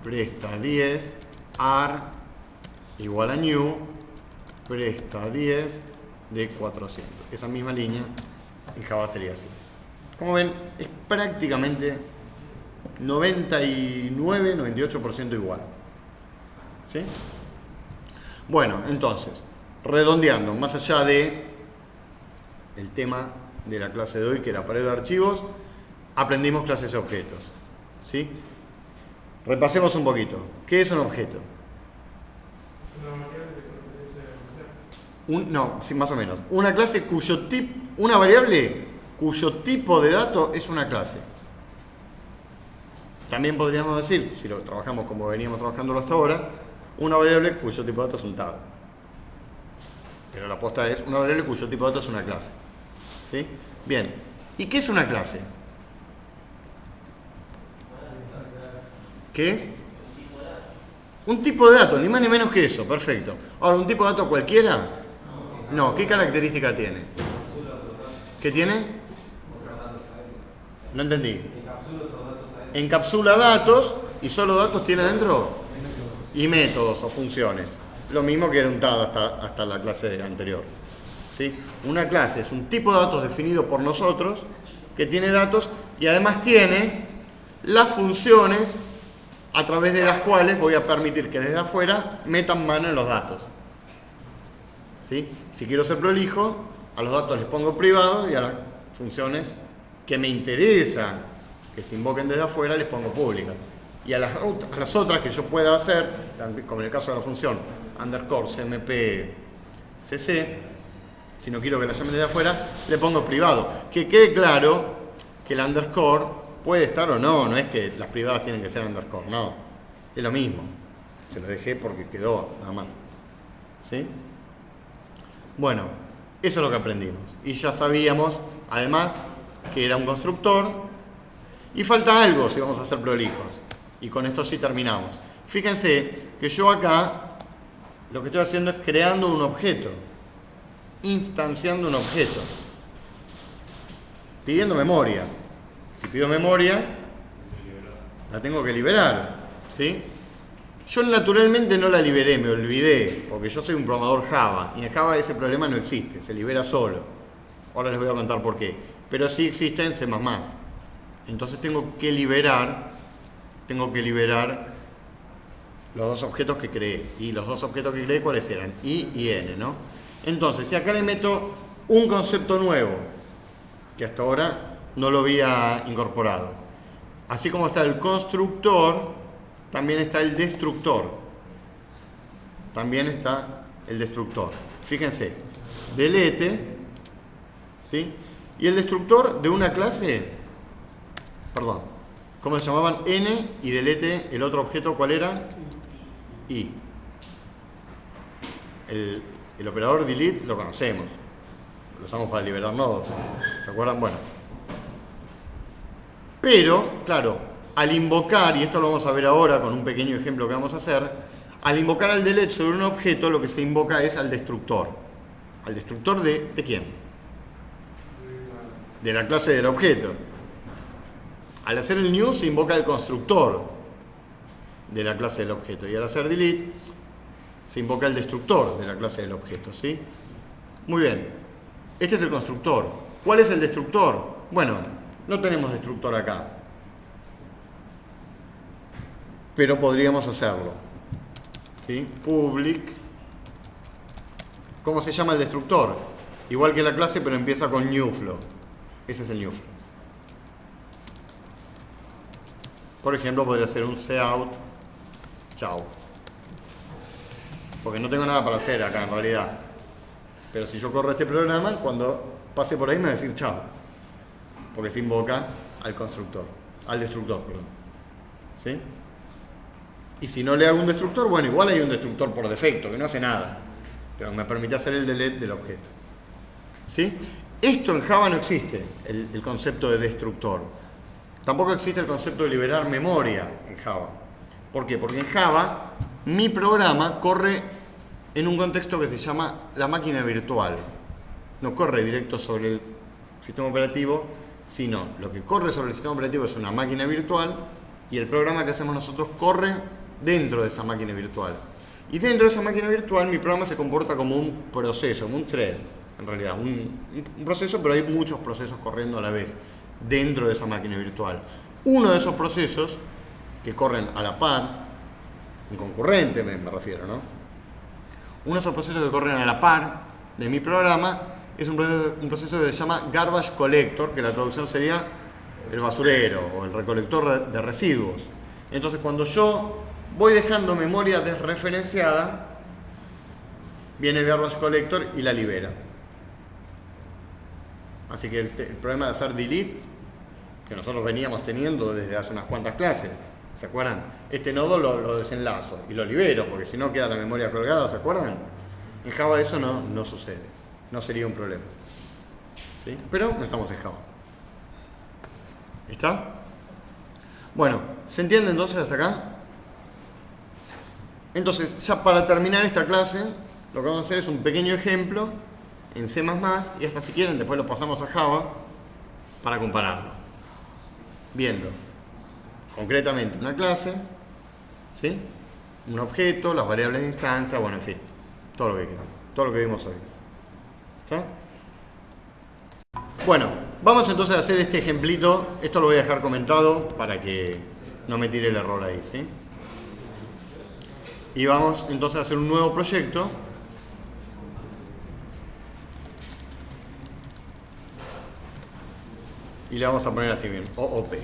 presta 10, ar, igual a new, presta 10 de 400. Esa misma línea en Java sería así. Como ven, es prácticamente 99-98% igual. ¿Sí? Bueno, entonces, redondeando, más allá de el tema de la clase de hoy, que era pared de archivos, aprendimos clases de objetos. ¿Sí? Repasemos un poquito. ¿Qué es un objeto? No, sí, más o menos. Una clase una variable cuyo tipo de dato es una clase. También podríamos decir, si lo trabajamos como veníamos trabajándolo hasta ahora, una variable cuyo tipo de dato es un tab. Pero la aposta es una variable cuyo tipo de dato es una clase. ¿Sí? Bien. ¿Y qué es una clase? ¿Qué es? Un tipo de dato, ni más ni menos que eso. Perfecto. Ahora, ¿un tipo de dato cualquiera? No. ¿Qué característica tiene? ¿Qué tiene? No entendí. Encapsula datos y solo datos tiene dentro y métodos o funciones. Lo mismo que era un TAD hasta la clase anterior. ¿Sí? Una clase es un tipo de datos definido por nosotros que tiene datos y además tiene las funciones a través de las cuales voy a permitir que desde afuera metan mano en los datos. ¿Sí? Si quiero ser prolijo, a los datos les pongo privado y a las funciones que me interesa que se invoquen desde afuera les pongo públicas. Y a las otras que yo pueda hacer, como en el caso de la función underscore cmp cc, si no quiero que la llamen desde afuera, le pongo privado. Que quede claro que el underscore puede estar o no, no es que las privadas tienen que ser underscore, no, es lo mismo. Se lo dejé porque quedó, nada más. ¿Sí? Bueno, eso es lo que aprendimos. Y ya sabíamos, además, que era un constructor. Y falta algo si vamos a ser prolijos. Y con esto sí terminamos. Fíjense que yo acá lo que estoy haciendo es creando un objeto. Instanciando un objeto. Pidiendo memoria. Si pido memoria, la tengo que liberar. ¿Sí? Yo naturalmente no la liberé, me olvidé. Porque yo soy un programador Java. Y en Java ese problema no existe. Se libera solo. Ahora les voy a contar por qué. Pero sí existe en C++. Entonces tengo que liberar los dos objetos que creé. Y los dos objetos que creé, ¿cuáles eran? I y N, ¿no? Entonces, si acá le meto un concepto nuevo, que hasta ahora no lo había incorporado. Así como está el constructor, también está el destructor. También está el destructor. Fíjense, delete, ¿sí? Y el destructor de una clase... Perdón, ¿cómo se llamaban? N y delete, el otro objeto, ¿cuál era? I. El operador delete lo conocemos, lo usamos para liberar nodos, ¿se acuerdan? Bueno. Pero, claro, al invocar, y esto lo vamos a ver ahora con un pequeño ejemplo que vamos a hacer, al invocar al delete sobre un objeto, lo que se invoca es al destructor. ¿Al destructor de quién? De la clase del objeto. Al hacer el new se invoca el constructor de la clase del objeto y al hacer delete se invoca el destructor de la clase del objeto, ¿sí? Muy bien, este es el constructor. ¿Cuál es el destructor? Bueno, no tenemos destructor acá, pero podríamos hacerlo, ¿sí? Public. ¿Cómo se llama el destructor? Igual que la clase, pero empieza con new flow. Ese es el new flow. Por ejemplo, podría ser un cout, chao. Porque no tengo nada para hacer acá en realidad. Pero si yo corro este programa, cuando pase por ahí me va a decir chao. Porque se invoca al constructor, al destructor, perdón. ¿Sí? Y si no le hago un destructor, bueno, igual hay un destructor por defecto, que no hace nada. Pero me permite hacer el delete del objeto. ¿Sí? Esto en Java no existe, el concepto de destructor. Tampoco existe el concepto de liberar memoria en Java. ¿Por qué? Porque en Java mi programa corre en un contexto que se llama la máquina virtual. No corre directo sobre el sistema operativo, sino lo que corre sobre el sistema operativo es una máquina virtual y el programa que hacemos nosotros corre dentro de esa máquina virtual. Y dentro de esa máquina virtual mi programa se comporta como un proceso, como un thread, en realidad, un proceso, pero hay muchos procesos corriendo a la vez dentro de esa máquina virtual. Uno de esos procesos que corren a la par, en concurrente me refiero, ¿no? Uno de esos procesos que corren a la par de mi programa es un proceso que se llama Garbage Collector, que la traducción sería el basurero o el recolector de residuos. Entonces, cuando yo voy dejando memoria desreferenciada, viene el Garbage Collector y la libera. Así que el problema de hacer delete, que nosotros veníamos teniendo desde hace unas cuantas clases, ¿se acuerdan? Este nodo lo desenlazo y lo libero, porque si no queda la memoria colgada, ¿se acuerdan? En Java eso no sucede, no sería un problema. ¿Sí? Pero no estamos en Java. ¿Está? Bueno, ¿se entiende entonces hasta acá? Entonces, ya para terminar esta clase, lo que vamos a hacer es un pequeño ejemplo en C++, y hasta si quieren después lo pasamos a Java para compararlo. Viendo concretamente una clase, ¿sí? Un objeto, las variables de instancia, bueno, en fin, todo lo que quieran, todo lo que vimos hoy. ¿Está? Bueno, vamos entonces a hacer este ejemplito. Esto lo voy a dejar comentado para que no me tire el error ahí, ¿sí? Y vamos entonces a hacer un nuevo proyecto. Y le vamos a poner así bien, OOP,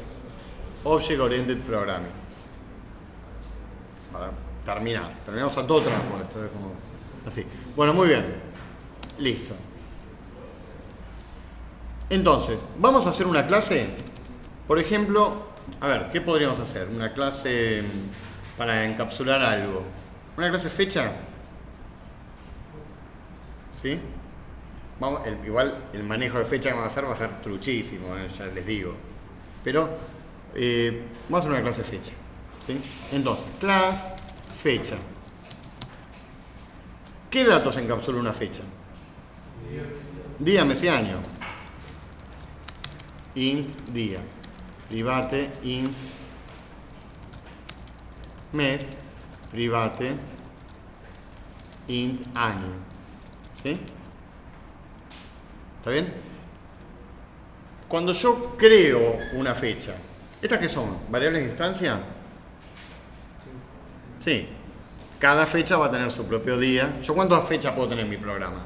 Object Oriented Programming. Para terminar. Terminamos a todo trapo, esto es como así. Bueno, muy bien. Listo. Entonces, vamos a hacer una clase. Por ejemplo, a ver, ¿qué podríamos hacer? Una clase para encapsular algo. ¿Una clase fecha? ¿Sí? Vamos, igual el manejo de fecha que vamos a hacer va a ser truchísimo, ya les digo. Pero vamos a hacer una clase fecha. ¿Sí? Entonces, class fecha. ¿Qué datos encapsula una fecha? Día, mes y año. Int día. Private int mes. Private int año. ¿Sí? ¿Está bien? Cuando yo creo una fecha, ¿estas qué son? ¿Variables de instancia? Sí. Cada fecha va a tener su propio día. ¿Yo cuántas fechas puedo tener en mi programa?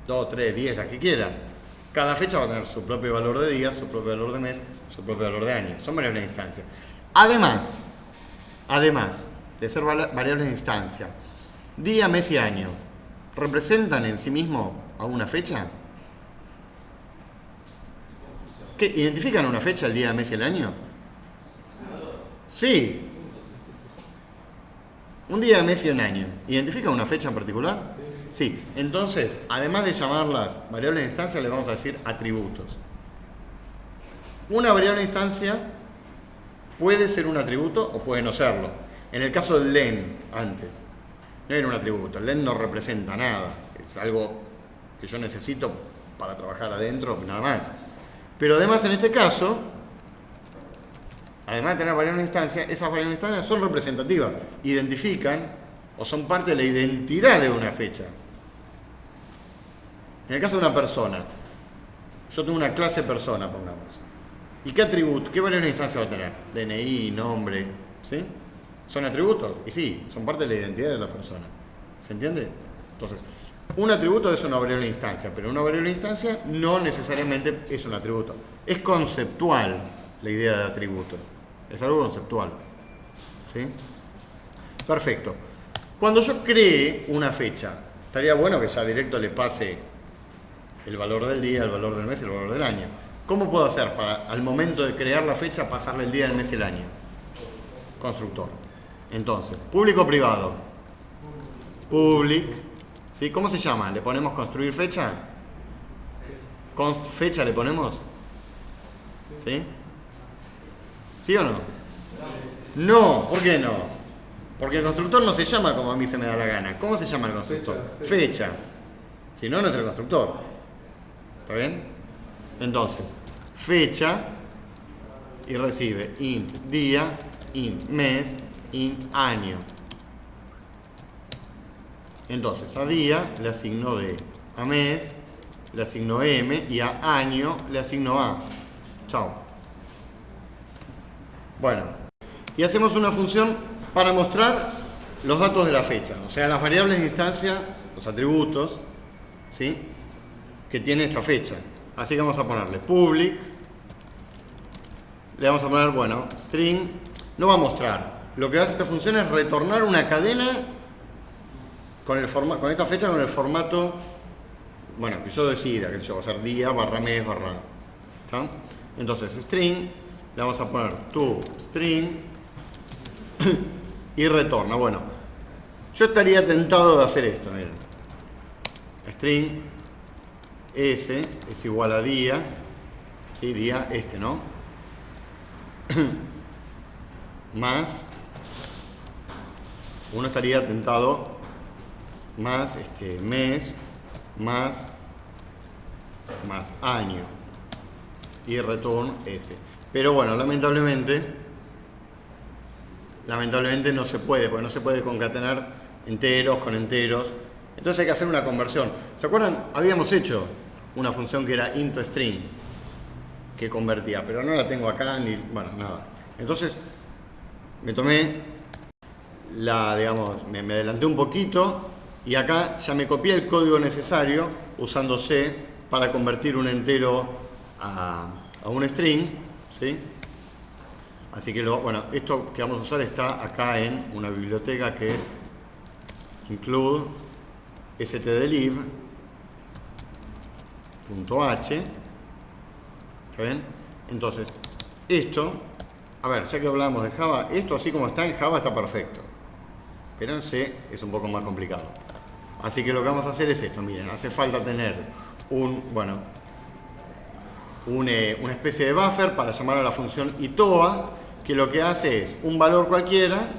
2, 3, 10, las que quieran. Cada fecha va a tener su propio valor de día, su propio valor de mes, su propio valor de año. Son variables de instancia. Además de ser variables de instancia, día, mes y año, ¿representan en sí mismo a una fecha? ¿Qué? ¿Identifican una fecha, el día, el mes y el año? Sí. Un día, mes y un año. ¿Identifican una fecha en particular? Sí. Entonces, además de llamarlas variables de instancia, le vamos a decir atributos. Una variable de instancia puede ser un atributo o puede no serlo. En el caso del len, antes, no era un atributo. El len no representa nada. Es algo que yo necesito para trabajar adentro, nada más. Pero además, en este caso, además de tener variables de instancia, esas variables de instancia son representativas. Identifican o son parte de la identidad de una fecha. En el caso de una persona, yo tengo una clase persona, pongamos. ¿Y qué atributo, qué variable de instancia va a tener? DNI, nombre, ¿sí? ¿Son atributos? Y sí, son parte de la identidad de la persona. ¿Se entiende? Entonces, un atributo es una variable de instancia, pero una variable de instancia no necesariamente es un atributo. Es conceptual la idea de atributo. Es algo conceptual. ¿Sí? Perfecto. Cuando yo cree una fecha, estaría bueno que ya directo le pase el valor del día, el valor del mes y el valor del año. ¿Cómo puedo hacer para, al momento de crear la fecha, pasarle el día, el mes y el año? Constructor. Entonces, público o privado. Public. ¿Sí? ¿Cómo se llama? ¿Le ponemos construir fecha? const fecha le ponemos. ¿Sí? ¿Sí o no? No, ¿por qué no? Porque el constructor no se llama como a mí se me da la gana. ¿Cómo se llama el constructor? Fecha. Si no, no es el constructor. ¿Está bien? Entonces, fecha y recibe int día, int mes, int año. Entonces, a día le asigno D, a mes le asigno M y a año le asigno A. Chao. Bueno, y hacemos una función para mostrar los datos de la fecha, o sea, las variables de instancia, los atributos, ¿sí?, que tiene esta fecha. Así que vamos a ponerle public, le vamos a poner, bueno, string, no va a mostrar. Lo que hace esta función es retornar una cadena con esta fecha con el formato, bueno, que yo decida, que yo va a ser día, barra mes, barra, ¿está? Entonces, string, le vamos a poner to string y retorna. Bueno, yo estaría tentado de hacer esto, miren. String s es igual a día, ¿sí? Día este, ¿no? Más, uno estaría tentado más mes, más año y return s. Pero bueno, lamentablemente no se puede, porque no se puede concatenar enteros con enteros. Entonces hay que hacer una conversión. ¿Se acuerdan? Habíamos hecho una función que era int string, que convertía, pero no la tengo acá ni, bueno, nada. Entonces me tomé digamos, me adelanté un poquito y acá ya me copié el código necesario usando C para convertir un entero a un string, ¿sí? Así que bueno, esto que vamos a usar está acá en una biblioteca que es include stdlib.h. ¿Está bien? Entonces, esto, a ver, ya que hablamos de Java, esto así como está en Java está perfecto. Pero en C es un poco más complicado. Así que lo que vamos a hacer es esto, miren, hace falta tener una especie de buffer para llamar a la función itoa, que lo que hace es un valor cualquiera,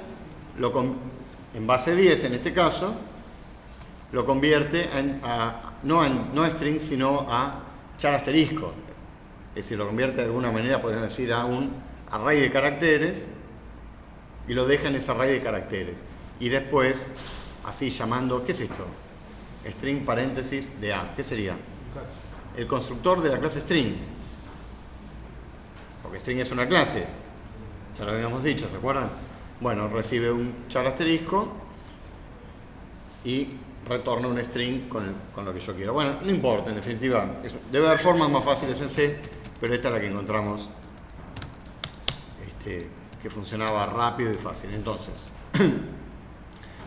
en base 10 en este caso, lo convierte no a string, sino a char asterisco. Es decir, lo convierte de alguna manera, podríamos decir, a un array de caracteres y lo deja en ese array de caracteres. Y después, así llamando, ¿qué es esto? String paréntesis de A. ¿Qué sería? El constructor de la clase string. Porque string es una clase. Ya lo habíamos dicho, ¿se acuerdan? Bueno, recibe un char asterisco y retorna un string con lo que yo quiero. Bueno, no importa, en definitiva. Debe haber formas más fáciles en C, pero esta es la que encontramos que funcionaba rápido y fácil. Entonces,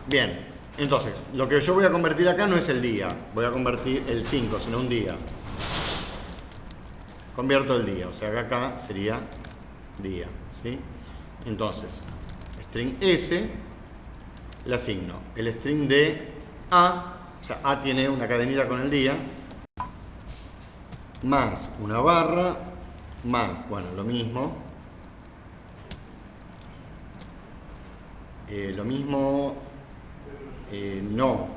bien, entonces, lo que yo voy a convertir acá no es el día, voy a convertir el 5, sino un día. Convierto el día, o sea que acá sería día, ¿sí? Entonces, string S le asigno el string de A, o sea, A tiene una cadenita con el día, más una barra, más, bueno, lo mismo, no,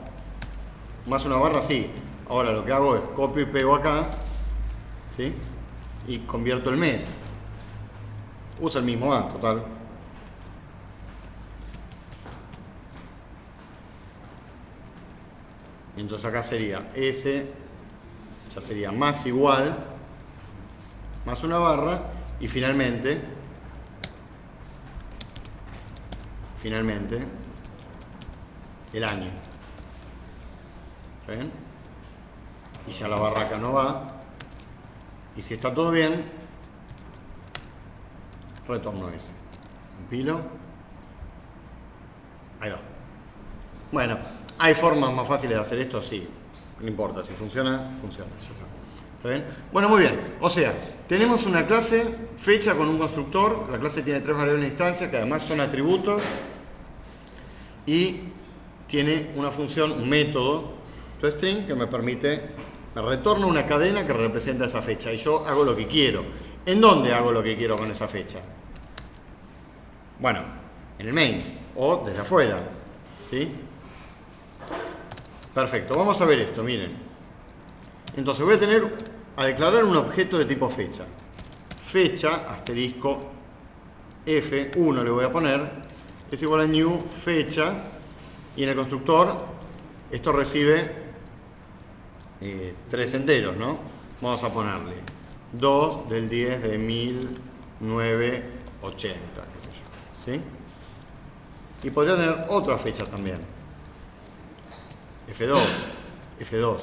más una barra sí. Ahora lo que hago es copio y pego acá, ¿sí? Y convierto el mes. Usa el mismo A, total. Entonces acá sería S, ya sería más igual, más una barra, y finalmente, el año. ¿Está bien? Y ya la barra acá no va. Y si está todo bien, retorno ese. Compilo. Ahí va. Bueno, ¿hay formas más fáciles de hacer esto? Sí. No importa, si funciona, funciona. Ya está. ¿Está bien? Bueno, muy bien. O sea, tenemos una clase fecha con un constructor. La clase tiene 3 variables de instancia que además son atributos. Y tiene una función, un método, toString, que me permite Me retorna una cadena que representa esta fecha y yo hago lo que quiero. ¿En dónde hago lo que quiero con esa fecha? Bueno, en el main o desde afuera, ¿sí? Perfecto, vamos a ver esto, miren. Entonces voy a declarar un objeto de tipo fecha. Fecha, asterisco, F1 le voy a poner, es igual a new fecha, y en el constructor esto recibe 3 enteros, ¿no? Vamos a ponerle 2 del 10 de 1980, qué sé yo, ¿sí? Y podría tener otra fecha también. F2,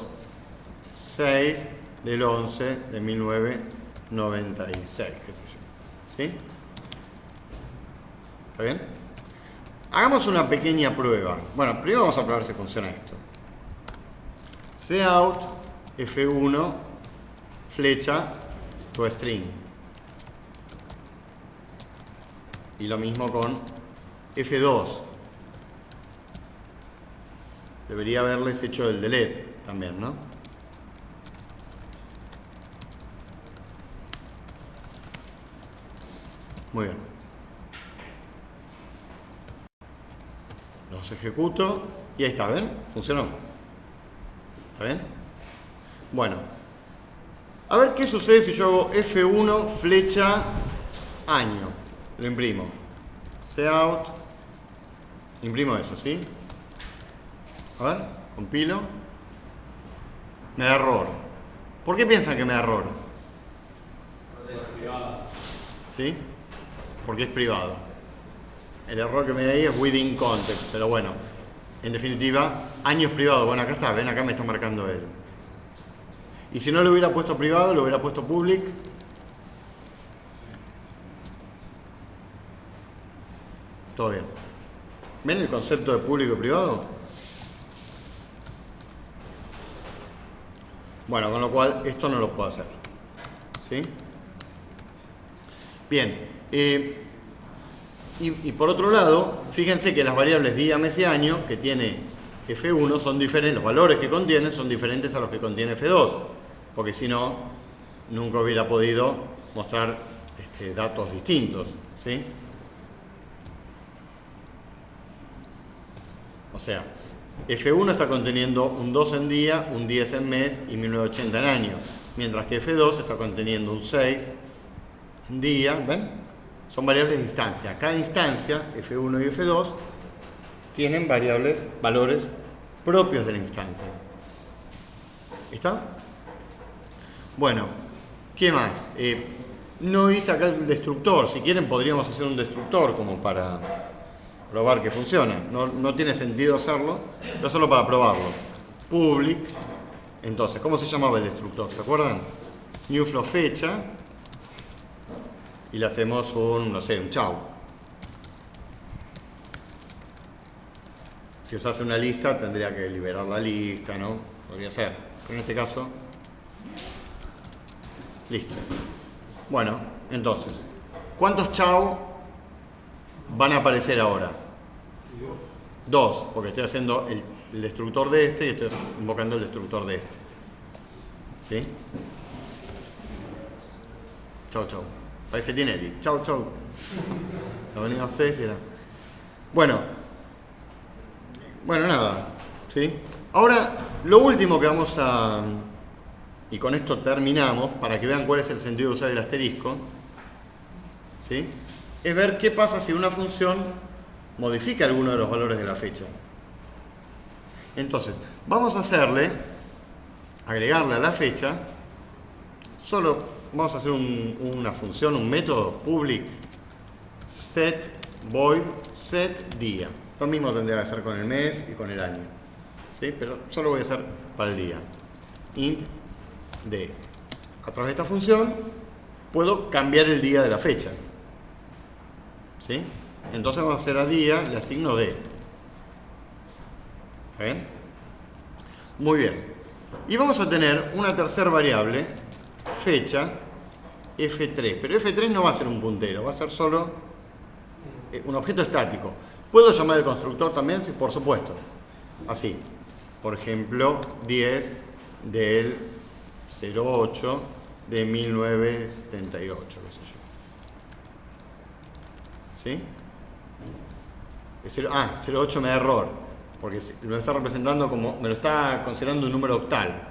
6 del 11 de 1996, qué sé yo, ¿sí? ¿Está bien? Hagamos una pequeña prueba. Bueno, primero vamos a probar si funciona esto. Cout F1 flecha toString. Y lo mismo con F2. Debería haberles hecho el delete también, ¿no? Muy bien. Los ejecuto y ahí está, ¿ven? Funcionó. ¿Está bien? Bueno. A ver qué sucede si yo hago F1 flecha año. Lo imprimo. Cout. Imprimo eso, ¿sí? A ver, compilo. Me da error. ¿Por qué piensan que me da error? ¿Sí? Porque es privado. El error que me da ahí es within context, pero bueno, en definitiva, año es privado. Bueno, acá está, ven, acá me está marcando él. Y si no lo hubiera puesto privado, lo hubiera puesto public. Todo bien. ¿Ven el concepto de público y privado? Bueno, con lo cual esto no lo puedo hacer. ¿Sí? Bien. Y por otro lado, fíjense que las variables día, mes y año que tiene F1 son diferentes, los valores que contienen son diferentes a los que contiene F2, porque si no, nunca hubiera podido mostrar datos distintos, ¿sí? O sea, F1 está conteniendo un 2 en día, un 10 en mes y 1980 en año, mientras que F2 está conteniendo un 6 en día, ¿ven? Son variables de instancia. Cada instancia, F1 y F2, tienen valores propios de la instancia. ¿Está? Bueno, ¿qué más? No hice acá el destructor. Si quieren podríamos hacer un destructor como para probar que funciona. No tiene sentido hacerlo, pero solo para probarlo. Public. Entonces, ¿cómo se llamaba el destructor? ¿Se acuerdan? New flow fecha. Y le hacemos un chau. Si os hace una lista, tendría que liberar la lista, ¿no? Podría ser. Pero en este caso, listo. Bueno, entonces, ¿cuántos chau van a aparecer ahora? 2, porque estoy haciendo el destructor de este y estoy invocando el destructor de este. ¿Sí? Chau. Parece Tinelli. Chau. Nos venimos 3 y era. Bueno, nada. ¿Sí? Ahora, lo último que vamos a... Y con esto terminamos, para que vean cuál es el sentido de usar el asterisco. ¿Sí? Es ver qué pasa si una función modifica alguno de los valores de la fecha. Entonces, vamos a agregarle a la fecha, vamos a hacer una función, un método public set void set día. Lo mismo tendría que hacer con el mes y con el año, ¿sí? Pero solo voy a hacer para el día. Int d. A través de esta función puedo cambiar el día de la fecha, ¿sí? Entonces vamos a hacer a día, le asigno d. ¿Está bien? Muy bien. Y vamos a tener una tercera variable, fecha, F3. Pero F3 no va a ser un puntero, va a ser solo un objeto estático. ¿Puedo llamar el constructor también? Sí, por supuesto. Así. Por ejemplo, 10 del 08 de 1978, qué sé yo. ¿Sí? 08 me da error, porque me lo está representando como, me lo está considerando un número octal.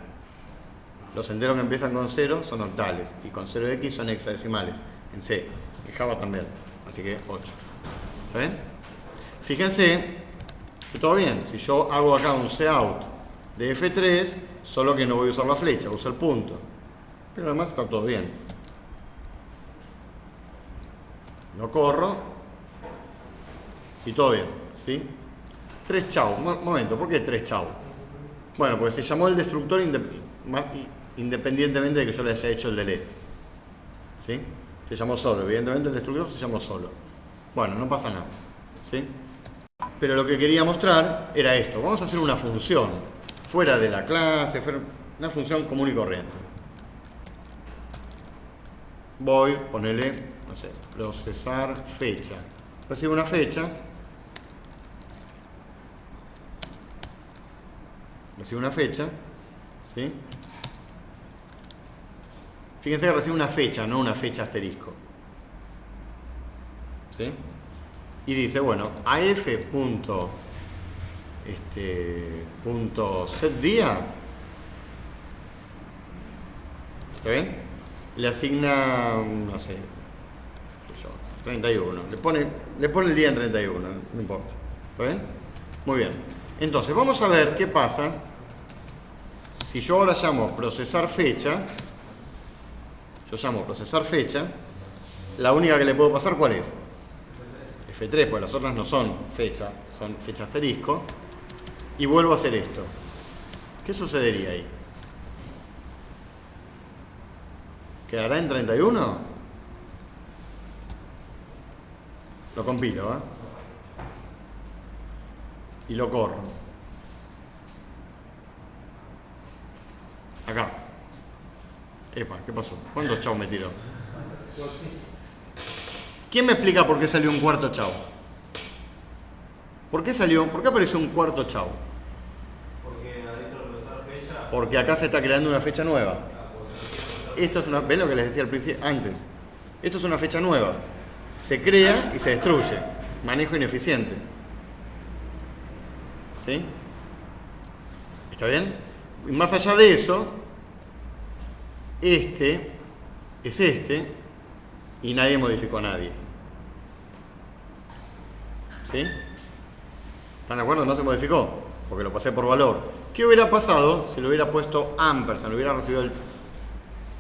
Los enteros que empiezan con 0 son octales y con 0x son hexadecimales, en C, en Java también, así que 8. ¿Está bien? Fíjense que todo bien, si yo hago acá un cout de F3, solo que no voy a usar la flecha, uso el punto, pero además está todo bien. Lo corro y todo bien, ¿sí? 3 chau. Momento, ¿por qué 3 chau? Bueno, porque se llamó el destructor independientemente de que yo le haya hecho el delete. ¿Sí? Se llamó solo, evidentemente el destructor se llamó solo. Bueno, no pasa nada. ¿Sí? Pero lo que quería mostrar era esto. Vamos a hacer una función fuera de la clase, una función común y corriente. Voy, ponele, no sé, procesar fecha. Recibo una fecha. Recibo una fecha. ¿Sí? Fíjense que recibe una fecha, no una fecha asterisco. ¿Sí? Y dice, bueno, AF.setDía, ¿está bien? Le asigna, no sé, qué yo, 31. Le pone el día en 31, no importa. ¿Está bien? Muy bien. Entonces, vamos a ver qué pasa si yo ahora llamo procesar fecha. Yo llamo procesar fecha. La única que le puedo pasar, ¿cuál es? F3, pues las otras no son fecha, son fecha asterisco. Y vuelvo a hacer esto. ¿Qué sucedería ahí? ¿Quedará en 31? Lo compilo, ¿eh? Y lo corro. Acá. Epa, ¿qué pasó? ¿Cuántos chau me tiró? ¿Quién me explica por qué salió un cuarto chau? ¿Por qué salió? ¿Por qué apareció un cuarto chau? Porque adentro de procesar fecha. Porque acá se está creando una fecha nueva. Esto es una, ¿ven lo que les decía al principio antes? Esto es una fecha nueva. Se crea y se destruye. Manejo ineficiente. ¿Sí? ¿Está bien? Y más allá de eso, este es este y nadie modificó a nadie. ¿Sí? ¿Están de acuerdo? No se modificó porque lo pasé por valor. ¿Qué hubiera pasado si lo hubiera puesto ampersand? Lo hubiera recibido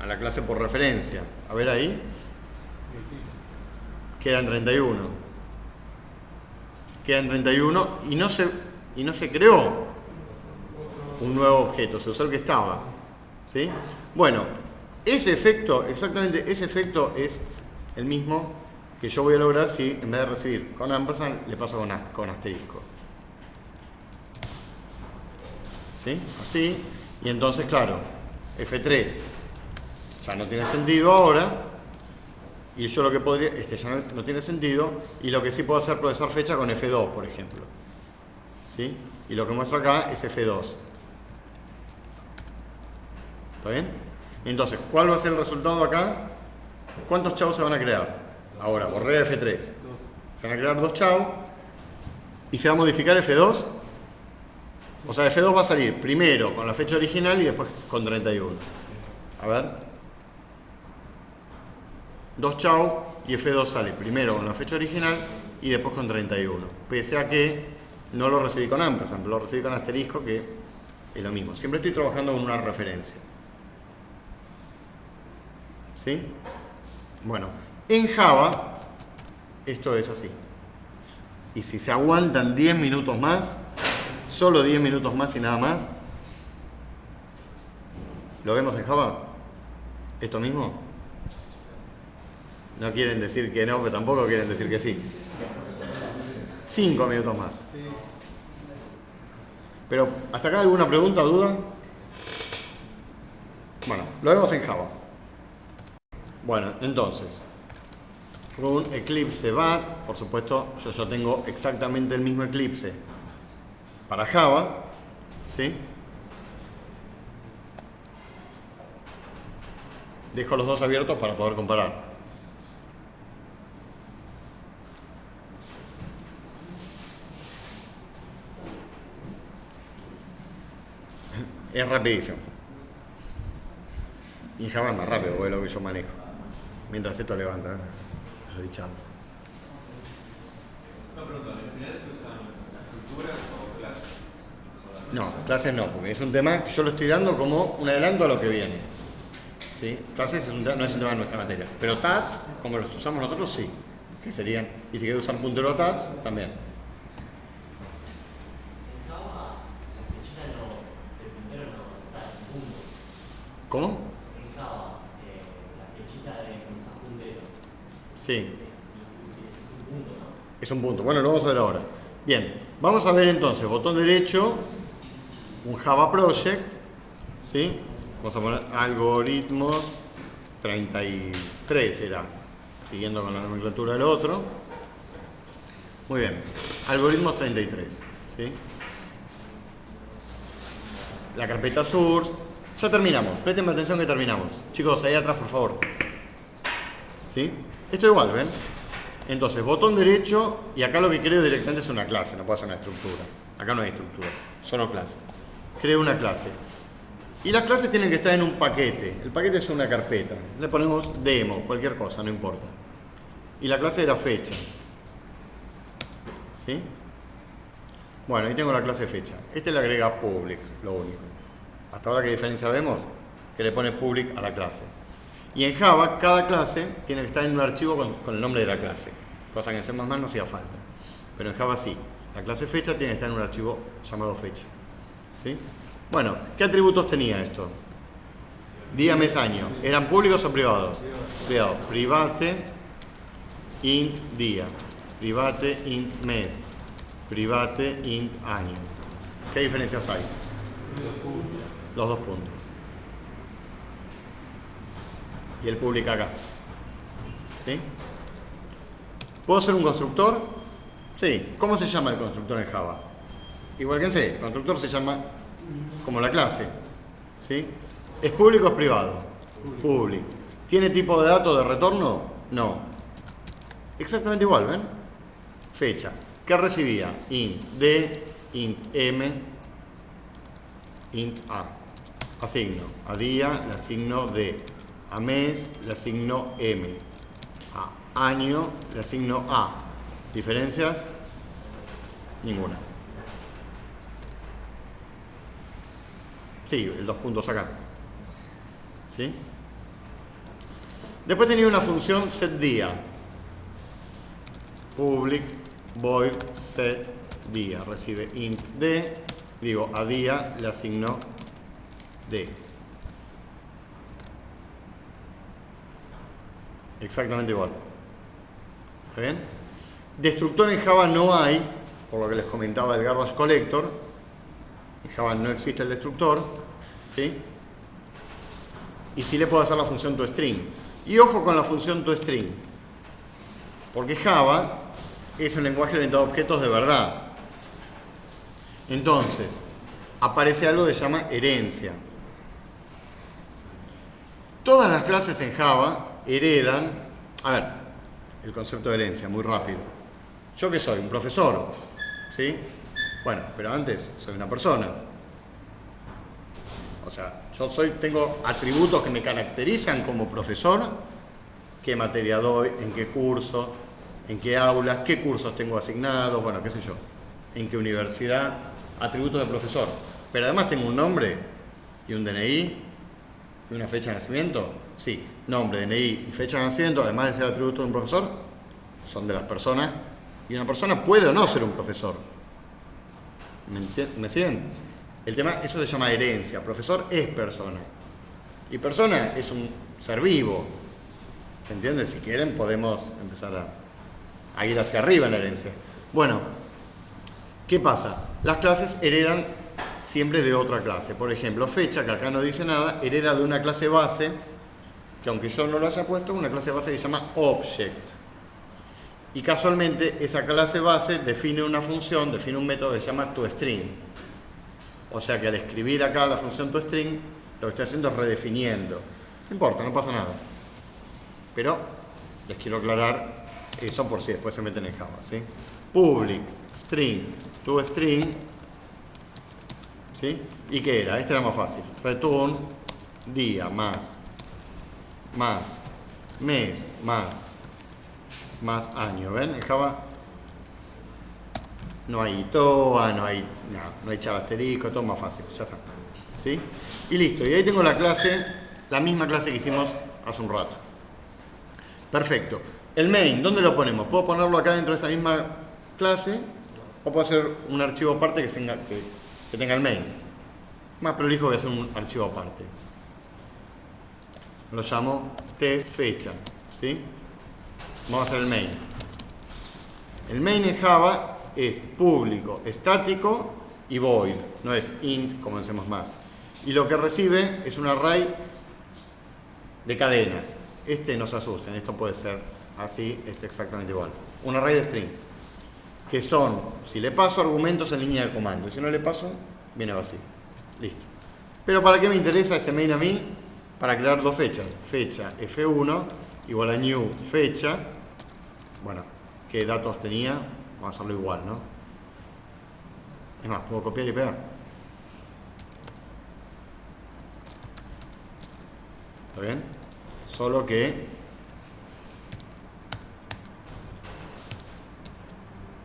a la clase por referencia. A ver ahí. Quedan 31. Quedan 31 y no se creó un nuevo objeto, se usó el que estaba. ¿Sí? Bueno, ese efecto, exactamente ese efecto es el mismo que yo voy a lograr si en vez de recibir con ampersand le paso con asterisco. ¿Sí? Así. Y entonces, claro, F3 ya no tiene sentido ahora. Y yo lo que podría, ya no tiene sentido. Y lo que sí puedo hacer es procesar fecha con F2, por ejemplo. ¿Sí? Y lo que muestro acá es F2. ¿Está bien? Entonces, ¿cuál va a ser el resultado acá? ¿Cuántos chau se van a crear? Ahora, borré F3. Se van a crear 2 chau. ¿Y se va a modificar F2? O sea, F2 va a salir primero con la fecha original y después con 31. A ver. 2 chau y F2 sale primero con la fecha original y después con 31. Pese a que no lo recibí con ampersand, lo recibí con asterisco, que es lo mismo. Siempre estoy trabajando con una referencia. ¿Sí? Bueno, en Java esto es así. Y si se aguantan 10 minutos más, solo 10 minutos más y nada más, ¿lo vemos en Java? ¿Esto mismo? No quieren decir que no, pero tampoco quieren decir que sí. 5 minutos más. Pero, ¿hasta acá alguna pregunta o duda? Bueno, lo vemos en Java. Bueno, entonces, run eclipse bat, por supuesto, yo ya tengo exactamente el mismo eclipse para Java, ¿sí? dejo los dos abiertos para poder comparar. Es rapidísimo. Y en Java es más rápido, porque es lo que yo manejo. Mientras esto levanta, lo dichando. Una pregunta, ¿al final se usan estructuras o clases? No, clases no, porque es un tema que yo lo estoy dando como un adelanto a lo que viene. ¿Sí? Clases no es un tema de nuestra materia. Pero tags, como los usamos nosotros, sí. Que serían, y si quieres usar puntero a tags, también. En Java, la flechita el puntero no está en puntos. ¿Cómo? En Java, la flechita de cuando usas punteros Sí. es un punto, ¿no? Es un punto. Bueno, lo vamos a ver ahora. Bien, vamos a ver entonces, botón derecho, un Java Project, ¿sí? Vamos a poner algoritmos 33 será, siguiendo con la nomenclatura del otro. Muy bien, algoritmos 33, ¿sí? La carpeta source. Ya terminamos, presten atención que terminamos. Chicos, ahí atrás, por favor. ¿Sí? Esto igual, ¿ven? Entonces, botón derecho, y acá lo que creo directamente es una clase, no puede ser una estructura. Acá no hay estructuras, solo clase. Creo una clase. Y las clases tienen que estar en un paquete. El paquete es una carpeta. Le ponemos demo, cualquier cosa, no importa. Y la clase era fecha. ¿Sí? Bueno, ahí tengo la clase fecha. Este le agrega public, lo único. Hasta ahora, ¿qué diferencia vemos? Que le pone public a la clase. Y en Java, cada clase tiene que estar en un archivo con el nombre de la clase. Cosa que en C++ no hacía falta. Pero en Java sí. La clase fecha tiene que estar en un archivo llamado fecha. ¿Sí? Bueno, ¿qué atributos tenía esto? Día, mes, año. ¿Eran públicos o privados? Privados. Private, int, día. Private, int, mes. Private, int, año. ¿Qué diferencias hay? Los dos puntos. Y el public acá. ¿Sí? ¿Puedo hacer un constructor? Sí. ¿Cómo se llama el constructor en Java? Igual que en C. El constructor se llama como la clase. ¿Sí? ¿Es público o es privado? Public. ¿Tiene tipo de dato de retorno? No. Exactamente igual, ¿ven? Fecha. ¿Qué recibía? Int D, int M, int A. Asigno. A día le asigno D. A mes le asigno M. A año le asigno A. ¿Diferencias? Ninguna. Sí, el 2 puntos acá. ¿Sí? Después tenía una función setDía. Public void setDía. Recibe int D. Digo, a día le asigno D. Exactamente igual. ¿Está bien? Destructor en Java no hay, por lo que les comentaba el garbage collector. En Java no existe el destructor, ¿sí? Y sí le puedo hacer la función toString. Y ojo con la función toString, porque Java es un lenguaje orientado a objetos de verdad. Entonces, aparece algo que se llama herencia. Todas las clases en Java heredan, a ver, el concepto de herencia, muy rápido. ¿Yo qué soy? Un profesor, ¿sí? Bueno, pero antes soy una persona. O sea, yo tengo atributos que me caracterizan como profesor. ¿Qué materia doy? ¿En qué curso? ¿En qué aulas? ¿Qué cursos tengo asignados? Bueno, qué sé yo. ¿En qué universidad? Atributos de profesor. Pero además tengo un nombre y un DNI y una fecha de nacimiento. Sí, nombre, DNI y fecha de nacimiento, además de ser atributos de un profesor, son de las personas. Y una persona puede o no ser un profesor. ¿Me siguen? El tema, eso se llama herencia. Profesor es persona. Y persona es un ser vivo. ¿Se entiende? Si quieren podemos empezar a ir hacia arriba en la herencia. Bueno, ¿qué pasa? Las clases heredan siempre de otra clase. Por ejemplo, fecha, que acá no dice nada, hereda de una clase base, que aunque yo no lo haya puesto, una clase base que se llama object. Y casualmente esa clase base define una función, define un método que se llama toString. O sea que al escribir acá la función toString, lo que estoy haciendo es redefiniendo. No importa, no pasa nada. Pero les quiero aclarar eso por si después se meten en Java, ¿sí? Public, string, toString, ¿sí? ¿Y qué era? Este era más fácil. Return, día, más, mes, más año. ¿Ven? En Java no hay toa, no hay nada, no hay char asterisco, todo más fácil, ya está. ¿Sí? Y listo. Y ahí tengo la clase, la misma clase que hicimos hace un rato. Perfecto. El main, ¿dónde lo ponemos? Puedo ponerlo acá dentro de esta misma clase o puedo hacer un archivo aparte que tenga el main. Más prolijo voy a hacer un archivo aparte. Lo llamo test fecha, ¿sí? Vamos a hacer el main. El main en Java es público, estático y void, no es int como decimos más. Y lo que recibe es un array de cadenas. No se asusten, esto puede ser así, es exactamente igual. Un array de strings, que son, si le paso argumentos en línea de comando, y si no le paso, viene vacío. Listo. Pero ¿para qué me interesa este main a mí? Para crear dos fechas. Fecha F1 igual a new fecha. Bueno, ¿qué datos tenía? Vamos a hacerlo igual, ¿no? Es más, puedo copiar y pegar. ¿Está bien? Solo que...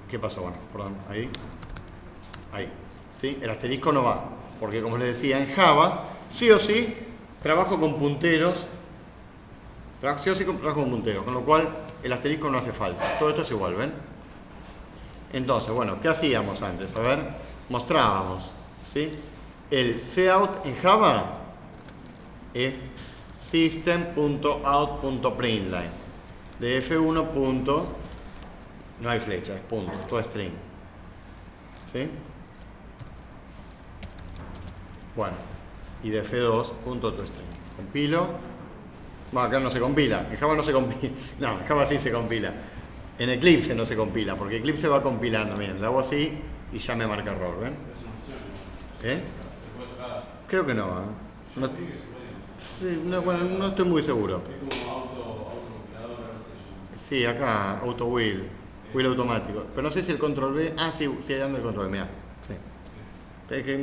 ¿Qué pasó? Bueno, perdón, ahí. ¿Sí? El asterisco no va. Porque como les decía, en Java, sí o sí, trabajo con punteros. Sí o sí trabajo con punteros. Con lo cual, el asterisco no hace falta. Todo esto es igual, ¿ven? Entonces, bueno, ¿qué hacíamos antes? A ver, mostrábamos, ¿sí? El cout en Java es system.out.println de F1. No hay flecha, es punto, todo string. ¿Sí? Bueno, y de F2.toString. Compilo. Bueno, acá no se compila, en Java no se compila. No, en Java sí se compila. En Eclipse no se compila, porque Eclipse va compilando. Miren, lo hago así y ya me marca error, ¿ven? Es una opción. ¿Eh? ¿Se puede sacar? Creo que no, ¿eh? No, Sí, que se puede. sí, no, bueno, no estoy muy seguro. Es como autocompilador, a veces se llama. Sí, acá, auto wheel automático. Pero no sé si el control B. Ah, sí, sí, dando el control, mirá. Sí. Es que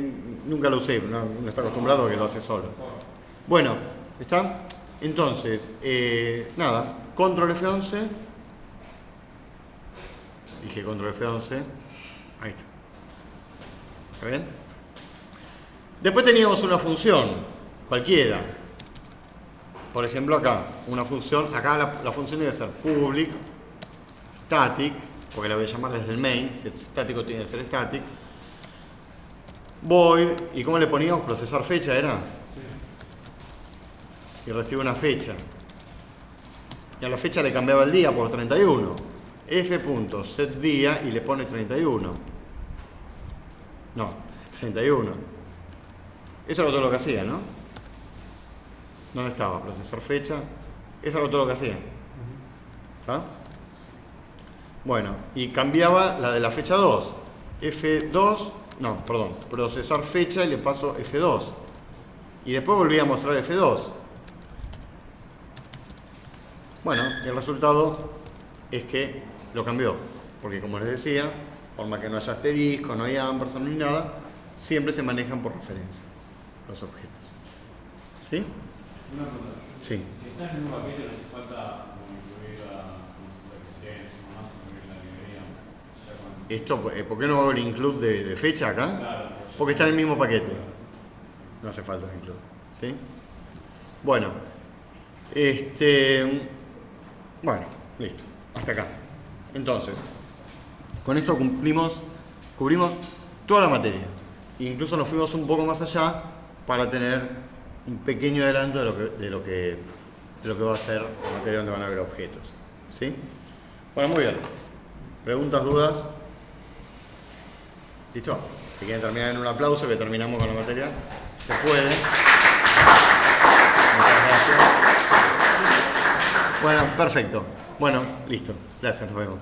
nunca lo usé, no está acostumbrado a que lo hace solo. Bueno, ¿está? Entonces, nada, control F11. Dije control F11. Ahí está. ¿Está bien? Después teníamos una función, cualquiera. Por ejemplo, acá, una función. Acá la función debe ser public static, porque la voy a llamar desde el main. Si es estático, tiene que ser static. Void, ¿y cómo le poníamos? Procesar fecha, ¿era? Sí. Y recibe una fecha. Y a la fecha le cambiaba el día por 31. F.setDía y le pone 31. No, 31. Eso era todo lo que hacía, ¿no? ¿Dónde estaba? Procesar fecha. Eso era todo lo que hacía. ¿Está? Bueno, y cambiaba la de la fecha 2. F2, no, perdón, procesar fecha y le paso F2. Y después volví a mostrar F2. Bueno, el resultado es que lo cambió. Porque como les decía, por más que no haya asterisco, no haya ampersand ni nada, siempre se manejan por referencia los objetos. ¿Sí? Una pregunta. Sí. Si está en un paquete, no hace falta incluir la residencia, más incluir la librería. Ya con... Esto, ¿por qué no hago el include de fecha acá? Claro, Porque está en el mismo paquete. No hace falta el include. ¿Sí? Bueno. Bueno, listo. Hasta acá. Entonces, con esto cubrimos toda la materia. Incluso nos fuimos un poco más allá para tener un pequeño adelanto de lo que va a ser la materia donde van a haber objetos. ¿Sí? Bueno, muy bien. ¿Preguntas, dudas? ¿Listo? Si quieren terminar en un aplauso, que terminamos con la materia, se puede. Muchas gracias. Bueno, perfecto. Bueno, listo. Gracias, nos vemos.